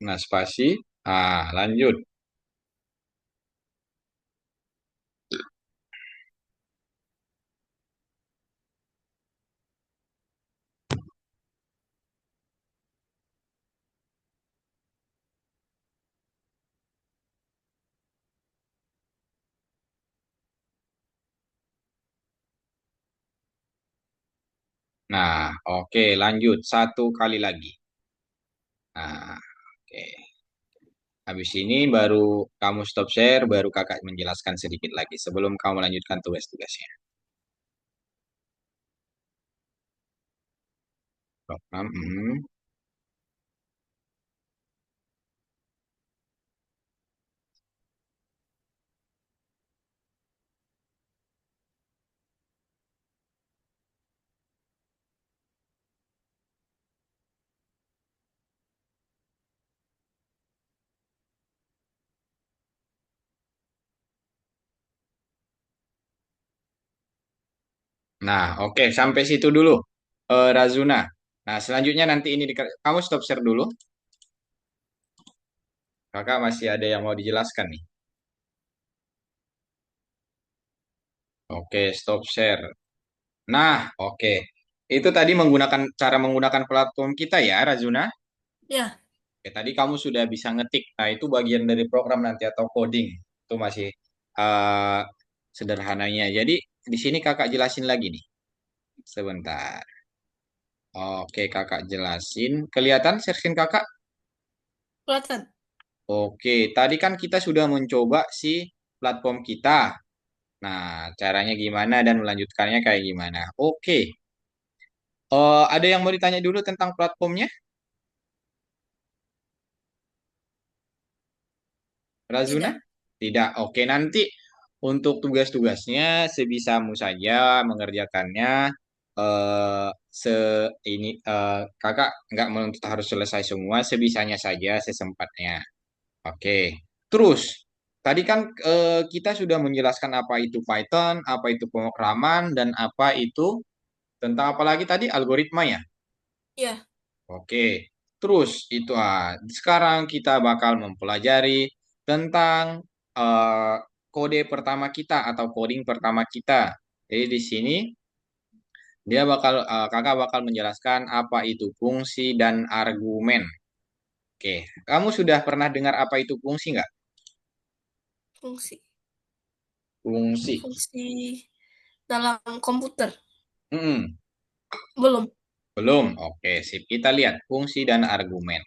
Nah, spasi. Lanjut. Nah, oke, lanjut. Satu kali lagi. Nah, oke. Habis ini baru kamu stop share, baru kakak menjelaskan sedikit lagi sebelum kamu lanjutkan tugas-tugasnya. Program, Nah, oke, sampai situ dulu, Razuna. Nah, selanjutnya nanti ini kamu stop share dulu. Kakak masih ada yang mau dijelaskan nih. Oke, stop share. Nah, oke. Itu tadi menggunakan platform kita ya, Razuna. Ya, Oke, tadi kamu sudah bisa ngetik. Nah, itu bagian dari program nanti atau coding. Itu masih eh, sederhananya. Jadi, di sini kakak jelasin lagi nih. Sebentar. Oke, kakak jelasin. Kelihatan screen kakak? kelihatan. Oke, tadi kan kita sudah mencoba si platform kita. Nah, caranya gimana dan melanjutkannya kayak gimana? Oke, ada yang mau ditanya dulu tentang platformnya, Razuna? Tidak. Tidak. Oke, nanti untuk tugas-tugasnya sebisamu saja mengerjakannya. Se ini kakak nggak menuntut harus selesai semua, sebisanya saja, sesempatnya. Oke. Terus, tadi kan kita sudah menjelaskan apa itu Python, apa itu pemrograman, dan apa itu tentang apa lagi tadi algoritma ya. Ya, Oke. Terus itu sekarang kita bakal mempelajari tentang eh, kode pertama kita atau coding pertama kita. Jadi di sini kakak bakal menjelaskan apa itu fungsi dan argumen. Oke. Kamu sudah pernah dengar apa itu fungsi nggak? fungsi. Fungsi. Fungsi dalam komputer. Mm-mm. Belum. Belum. Oke, sip. Kita lihat fungsi dan argumen.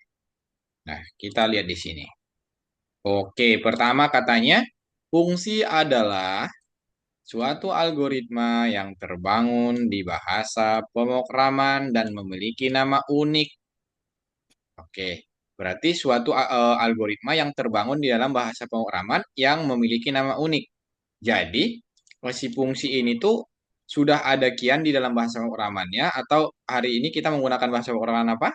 Nah, kita lihat di sini. Oke, pertama katanya fungsi adalah suatu algoritma yang terbangun di bahasa pemrograman dan memiliki nama unik. Oke, berarti suatu algoritma yang terbangun di dalam bahasa pemrograman yang memiliki nama unik. Jadi, si fungsi ini tuh sudah ada kian di dalam bahasa pemrogramannya atau hari ini kita menggunakan bahasa pemrograman apa?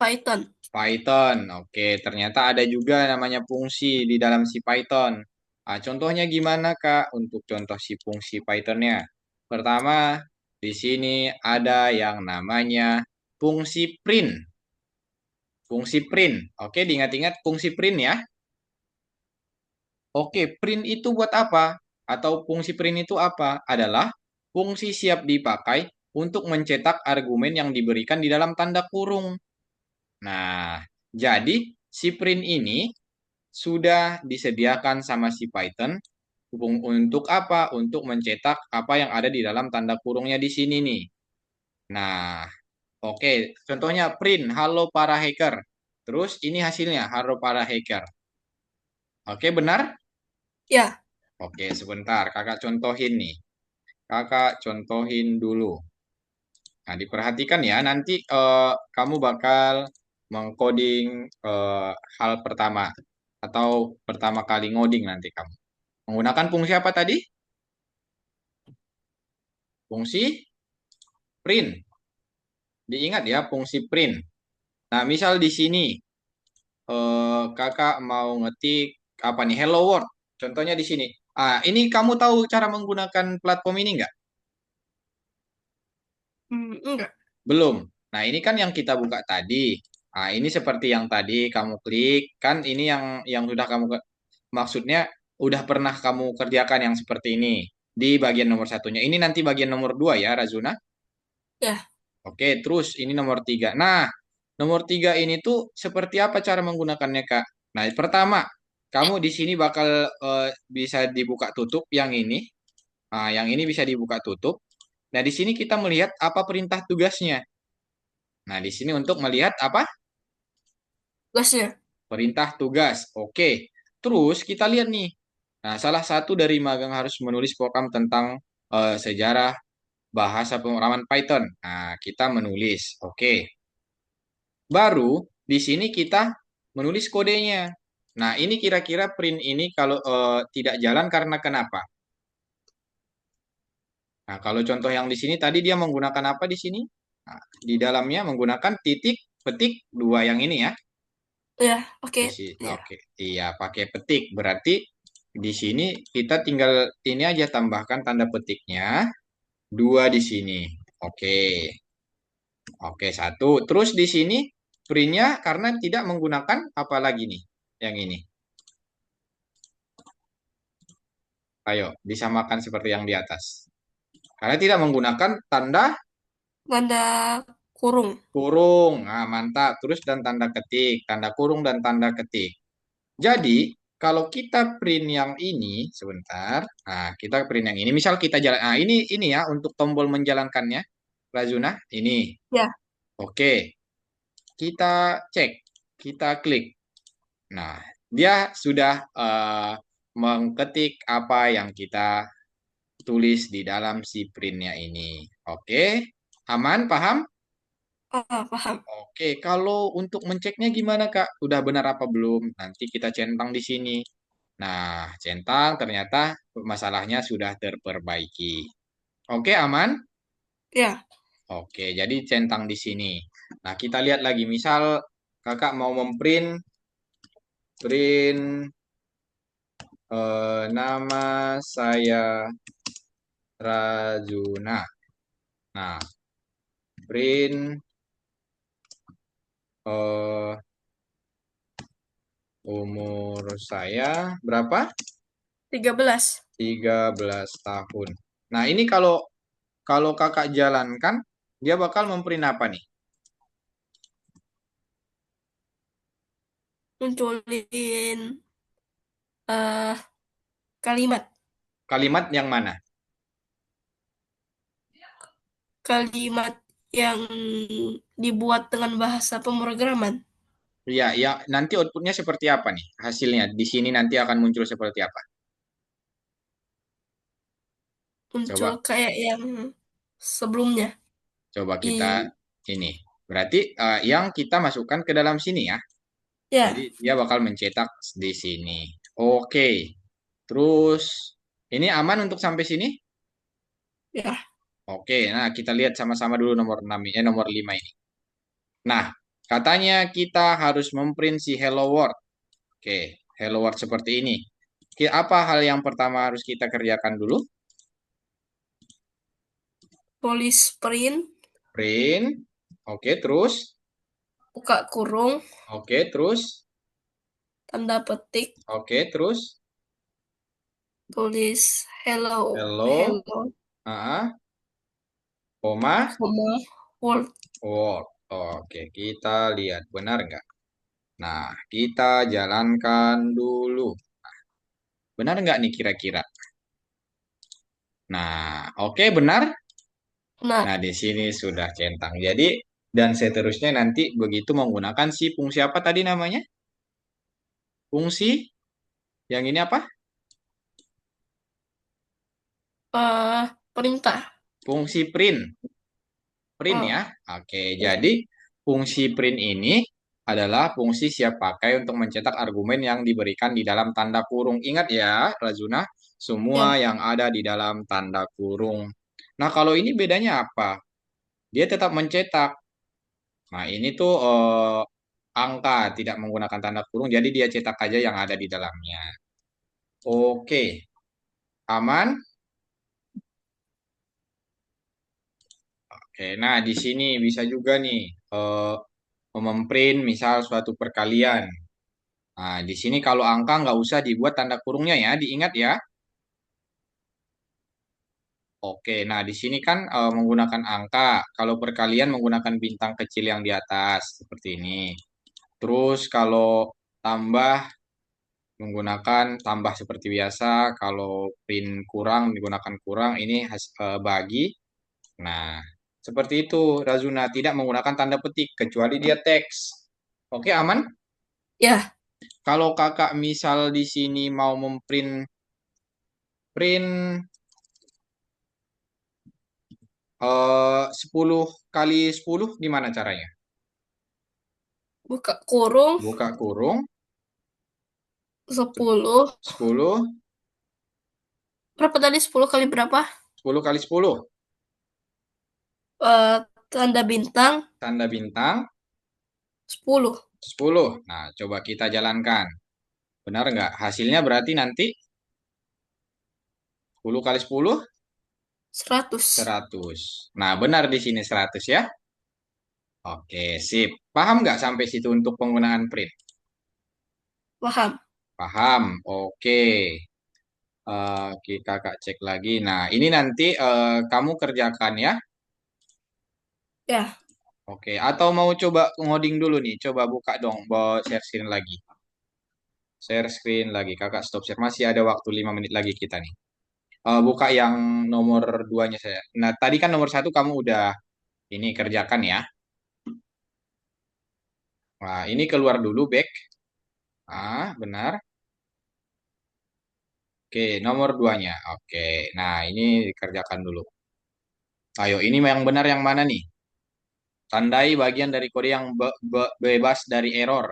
Python. Python. Oke, ternyata ada juga namanya fungsi di dalam si Python. Contohnya gimana, Kak, untuk contoh si fungsi Pythonnya? Pertama, di sini ada yang namanya fungsi print. Fungsi print. Oke, diingat-ingat fungsi print ya. Oke, print itu buat apa? Atau fungsi print itu apa? Adalah fungsi siap dipakai untuk mencetak argumen yang diberikan di dalam tanda kurung. Nah, jadi si print ini sudah disediakan sama si Python untuk apa? Untuk mencetak apa yang ada di dalam tanda kurungnya di sini nih. Nah, oke, contohnya print halo para hacker. Terus ini hasilnya halo para hacker. Oke, benar? Ya, Oke, sebentar, kakak contohin nih. Kakak contohin dulu. Nah, diperhatikan ya, nanti kamu bakal mengcoding hal pertama atau pertama kali ngoding nanti kamu. Menggunakan fungsi apa tadi? Fungsi print. Diingat ya, fungsi print. Nah, misal di sini kakak mau ngetik apa nih? Hello World. Contohnya di sini. Ini kamu tahu cara menggunakan platform ini nggak? enggak. Belum. Nah, ini kan yang kita buka tadi. Nah, ini seperti yang tadi kamu klik, kan ini yang sudah maksudnya udah pernah kamu kerjakan yang seperti ini di bagian nomor satunya. Ini nanti bagian nomor dua ya, Razuna. Ya, Oke, terus ini nomor tiga. Nah, nomor tiga ini tuh seperti apa cara menggunakannya, Kak? Nah, pertama, kamu di sini bakal bisa dibuka tutup yang ini. Nah, yang ini bisa dibuka tutup. Nah, di sini kita melihat apa perintah tugasnya. Nah, di sini untuk melihat apa? tugasnya. Perintah tugas. Oke. Terus kita lihat nih. Nah, salah satu dari magang harus menulis program tentang sejarah bahasa pemrograman Python. Nah, kita menulis. Oke. Baru di sini kita menulis kodenya. Nah, ini kira-kira print ini kalau tidak jalan karena kenapa? Nah, kalau contoh yang di sini tadi dia menggunakan apa di sini? Nah, di dalamnya menggunakan titik petik dua yang ini ya. Ya, oke. Di sini, Ya, oke, iya pakai petik. Berarti di sini kita tinggal ini aja tambahkan tanda petiknya dua di sini. Oke, oke satu. Terus di sini printnya karena tidak menggunakan apa lagi nih? Yang ini. Ayo disamakan seperti yang di atas. Karena tidak menggunakan tanda tanda kurung. kurung. Nah, mantap. Terus dan tanda ketik, tanda kurung dan tanda ketik. Jadi, kalau kita print yang ini sebentar, nah kita print yang ini. Misal kita jalan, nah ini ya untuk tombol menjalankannya, Razuna. Ini, Ya, oke. Kita cek, kita klik. Nah, dia sudah mengketik apa yang kita tulis di dalam si printnya ini. Oke, aman, paham? paham. Oke, kalau untuk menceknya gimana, Kak? Udah benar apa belum? Nanti kita centang di sini. Nah, centang ternyata masalahnya sudah terperbaiki. Oke, aman? Ya, Oke, jadi centang di sini. Nah, kita lihat lagi. Misal kakak mau memprint print nama saya Rajuna. Nah, print eh, umur saya berapa? 13. 13 tahun. Nah, ini kalau kalau kakak jalankan, dia bakal memprint apa nih? Munculin eh kalimat. Kalimat yang mana? Kalimat yang dibuat dengan bahasa pemrograman. Iya, ya nanti outputnya seperti apa nih? Hasilnya di sini nanti akan muncul seperti apa? Muncul Coba, kayak yang sebelumnya. coba kita I, ini. Berarti yang kita masukkan ke dalam sini ya. Jadi ya, dia bakal mencetak di sini. Oke. Terus ini aman untuk sampai sini? ya, Oke. Nah, kita lihat sama-sama dulu nomor 6 ini, nomor 5 ini. Nah, katanya kita harus memprint si hello world. Oke, hello world seperti ini. Apa hal yang pertama harus kita kerjakan dulu? tulis print, Print. Oke, terus. buka kurung, Oke, terus. tanda petik, Oke, terus. tulis hello, Hello. hello, Ah, koma. koma, world. World. Oke, kita lihat benar nggak? Nah, kita jalankan dulu. Benar nggak nih kira-kira? Nah, oke benar. Nah, Benar. di sini sudah centang. Jadi, dan seterusnya nanti begitu menggunakan si fungsi apa tadi namanya? Fungsi yang ini apa? eh Perintah. Fungsi print. Print Oh, ya. Oke, ya, jadi fungsi print ini adalah fungsi siap pakai untuk mencetak argumen yang diberikan di dalam tanda kurung. Ingat ya, Razuna, semua ya. yang ada di dalam tanda kurung. Nah, kalau ini bedanya apa? Dia tetap mencetak. Nah, ini tuh angka tidak menggunakan tanda kurung, jadi dia cetak aja yang ada di dalamnya. Oke, aman? Oke, nah di sini bisa juga nih memprint misal suatu perkalian. Nah, di sini kalau angka nggak usah dibuat tanda kurungnya ya, diingat ya. Oke, nah di sini kan menggunakan angka. Kalau perkalian menggunakan bintang kecil yang di atas seperti ini. Terus kalau tambah menggunakan tambah seperti biasa. Kalau print kurang menggunakan kurang. Ini bagi. Nah, seperti itu Razuna tidak menggunakan tanda petik kecuali dia teks. Oke, aman? Ya, Kalau kakak misal di sini mau memprint print 10 kali 10 gimana caranya? buka kurung Buka kurung 10. 10 Berapa tadi? 10 kali berapa? 10 kali 10 Eh, Tanda bintang tanda bintang 10. 10. Nah, coba kita jalankan. Benar nggak? Hasilnya berarti nanti 10 kali 10 100. 100. Nah, benar di sini 100 ya. Oke, sip. Paham nggak sampai situ untuk penggunaan print? Paham? Paham. Oke. Kita kakak cek lagi. Nah, ini nanti kamu kerjakan ya. Ya, Oke, atau mau coba ngoding dulu nih. Coba buka dong, bawa share screen lagi. Share screen lagi. Kakak stop share. Masih ada waktu 5 menit lagi kita nih. Buka yang nomor duanya saya. Nah, tadi kan nomor satu kamu udah ini kerjakan ya. Nah, ini keluar dulu back. Benar. Oke, nomor duanya. Oke, nah ini dikerjakan dulu. Ayo, ini yang benar yang mana nih? Tandai bagian dari kode yang bebas dari error.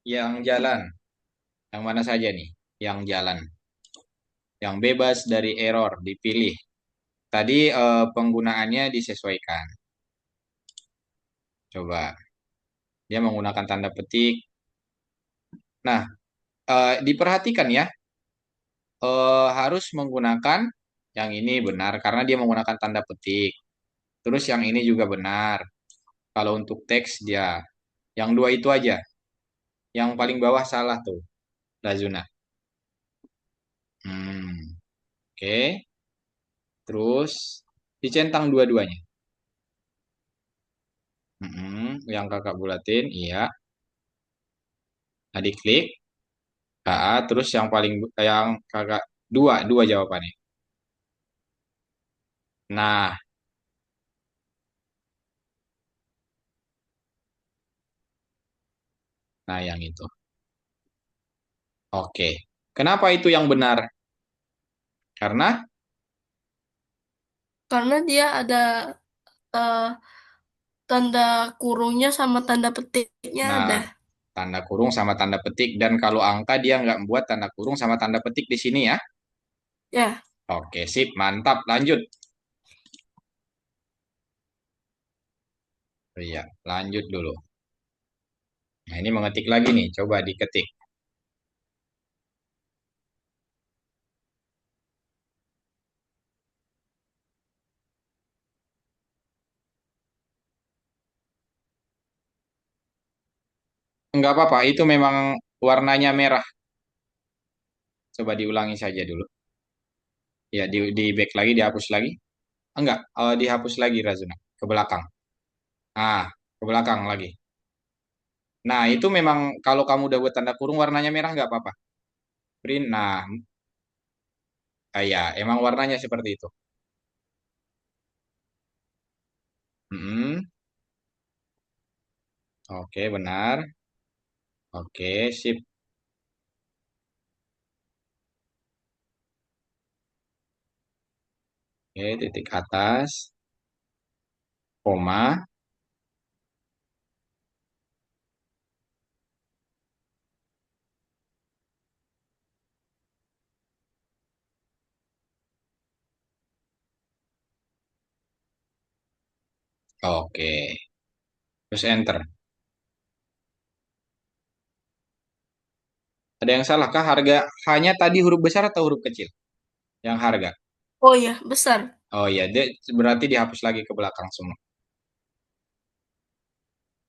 Yang jalan. Yang mana saja nih? Yang jalan. Yang bebas dari error dipilih. Tadi penggunaannya disesuaikan. Coba. Dia menggunakan tanda petik. Nah, diperhatikan ya. Harus menggunakan yang ini benar karena dia menggunakan tanda petik. Terus yang ini juga benar. Kalau untuk teks dia yang dua itu aja. Yang paling bawah salah tuh, Lazuna. Oke. Terus dicentang dua-duanya. Yang kakak bulatin, iya. Nah, diklik. Terus yang paling yang kakak dua, dua jawabannya. Nah, nah yang itu. Oke. Kenapa itu yang benar? Karena, karena dia ada eh, tanda kurungnya sama tanda petiknya nah, ada. tanda kurung sama tanda petik. Dan kalau angka dia nggak membuat tanda kurung sama tanda petik di sini ya. Ya, Oke, sip. Mantap. Lanjut. Iya, lanjut dulu. Nah, ini mengetik lagi nih. Coba diketik. Enggak apa-apa, itu memang warnanya merah. Coba diulangi saja dulu. Ya, di back lagi, dihapus lagi. Enggak, dihapus lagi Razuna. Ke belakang. Ah, ke belakang lagi. Nah, itu memang kalau kamu udah buat tanda kurung warnanya merah nggak apa-apa. Print, nah, ya, emang warnanya seperti itu. Mm-mm. Oke, benar. Oke, sip. Oke, titik atas, koma. Oke, terus enter. Ada yang salah kah? Harga hanya tadi huruf besar atau huruf kecil? Yang harga. Oh ya, besar. Oh iya, dia berarti dihapus lagi ke belakang semua.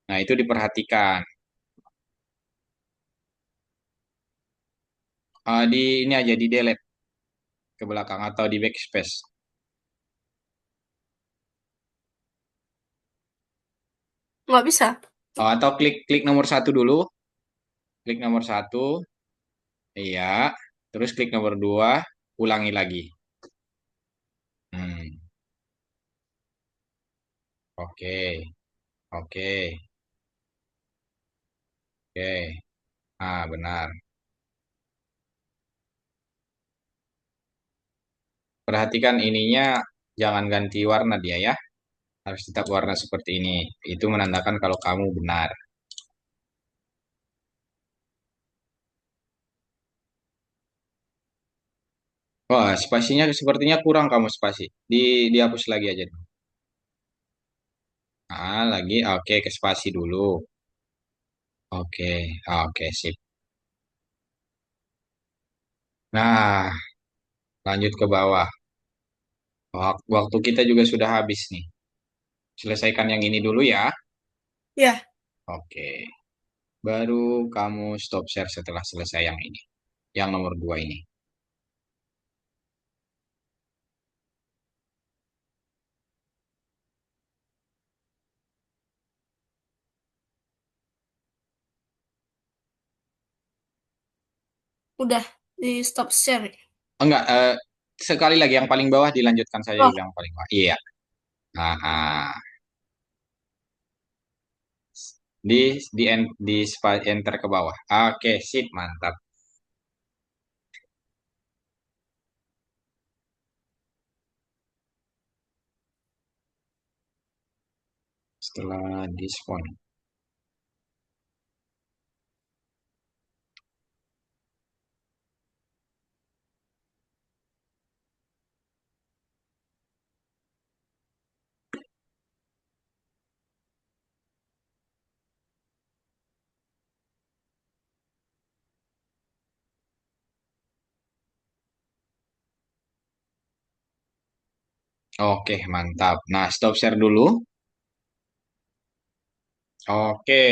Nah, itu diperhatikan. Di ini aja di delete ke belakang atau di backspace. Nggak bisa. Oh, atau klik klik nomor satu dulu, klik nomor satu, iya. Terus klik nomor dua, ulangi lagi. Hmm, oke, oke, oke. Ah, benar. Perhatikan ininya, jangan ganti warna dia ya. Harus tetap warna seperti ini. Itu menandakan kalau kamu benar. Wah, spasinya sepertinya kurang kamu spasi. Dihapus lagi aja. Ah, lagi. Oke, ke spasi dulu. Oke, oke, sip. Nah, lanjut ke bawah. Waktu kita juga sudah habis nih. Selesaikan yang ini dulu ya. Ya, Oke. Baru kamu stop share setelah selesai yang ini. Yang nomor dua ini. udah di stop share. Enggak, sekali lagi yang paling bawah dilanjutkan saja Oh, dulu yang paling bawah. Iya. Nah, enter ke bawah. Oke, sip, mantap. Setelah diskon. Oke, mantap. Nah, stop share dulu. Oke.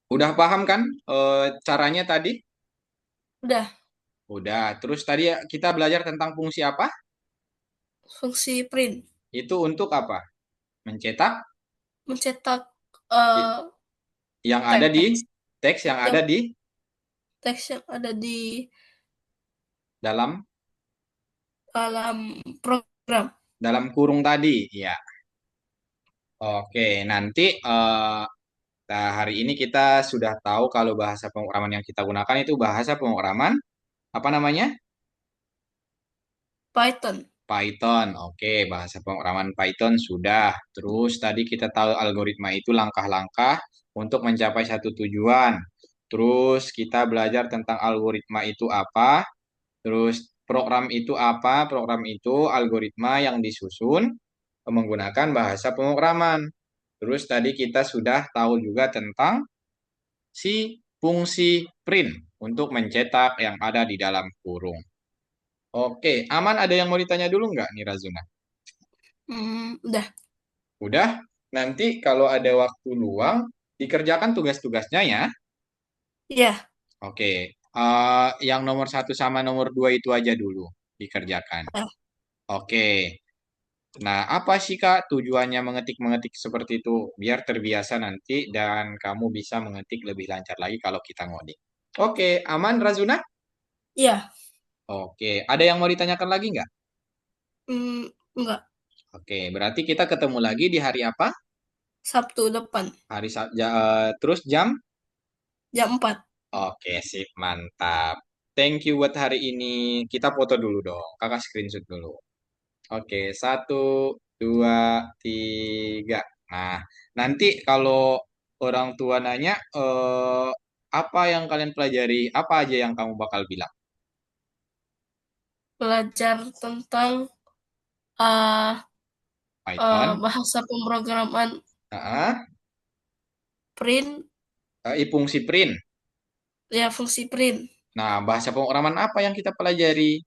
Udah paham kan caranya tadi? udah. Udah. Terus tadi kita belajar tentang fungsi apa? Fungsi print. Itu untuk apa? Mencetak Mencetak i- eh, yang ada di teks teks yang yang ada di teks yang ada di dalam dalam program dalam kurung tadi. Ya. Oke, nanti nah, hari ini kita sudah tahu kalau bahasa pemrograman yang kita gunakan itu bahasa pemrograman apa namanya? Python. Python. Oke, bahasa pemrograman Python sudah. Terus tadi kita tahu algoritma itu langkah-langkah untuk mencapai satu tujuan. Terus kita belajar tentang algoritma itu apa. Terus program itu apa? Program itu algoritma yang disusun menggunakan bahasa pemrograman. Terus tadi kita sudah tahu juga tentang si fungsi print untuk mencetak yang ada di dalam kurung. Oke, aman ada yang mau ditanya dulu nggak nih Razuna? Udah. Udah, nanti kalau ada waktu luang, dikerjakan tugas-tugasnya ya. Ya. Oke, yang nomor satu sama nomor dua itu aja dulu dikerjakan. Ya. Oke, nah apa sih Kak tujuannya mengetik-mengetik seperti itu? Biar terbiasa nanti dan kamu bisa mengetik lebih lancar lagi kalau kita ngoding. Oke, aman Razuna? Ya. Oke, ada yang mau ditanyakan lagi nggak? Enggak. Oke, berarti kita ketemu lagi di hari apa? Sabtu depan Terus jam? jam 4. Oke, sip, mantap. Thank you buat hari ini. Kita foto dulu dong. Kakak screenshot dulu. Oke, satu, dua, tiga. Nah, nanti kalau orang tua nanya, apa yang kalian pelajari? Apa aja yang kamu bakal bilang? Belajar tentang uh, Python, bahasa pemrograman ah, print, fungsi print. ya fungsi print. Nah, bahasa pemrograman apa yang kita pelajari?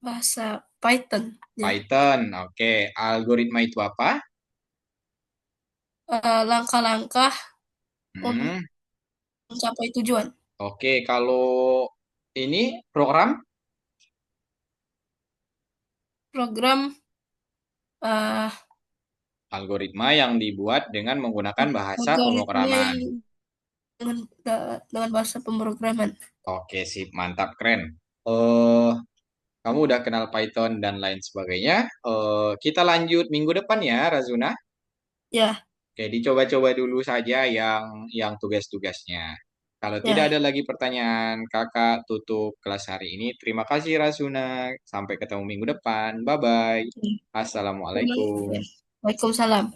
bahasa Python. Ya. Python. Oke. Algoritma itu apa? Langkah-langkah untuk Hmm. mencapai tujuan. Oke. Kalau ini program Program eh, algoritma yang dibuat dengan menggunakan bahasa algoritma pemrograman. yang dengan, dengan bahasa pemrograman. Oke, sip, mantap, keren. Eh, kamu udah kenal Python dan lain sebagainya. Kita lanjut minggu depan ya, Razuna. Ya, Oke, dicoba-coba dulu saja yang tugas-tugasnya. Kalau tidak ya. ada lagi pertanyaan, kakak tutup kelas hari ini. Terima kasih, Razuna. Sampai ketemu minggu depan. Bye-bye. Assalamualaikum. Waalaikumsalam.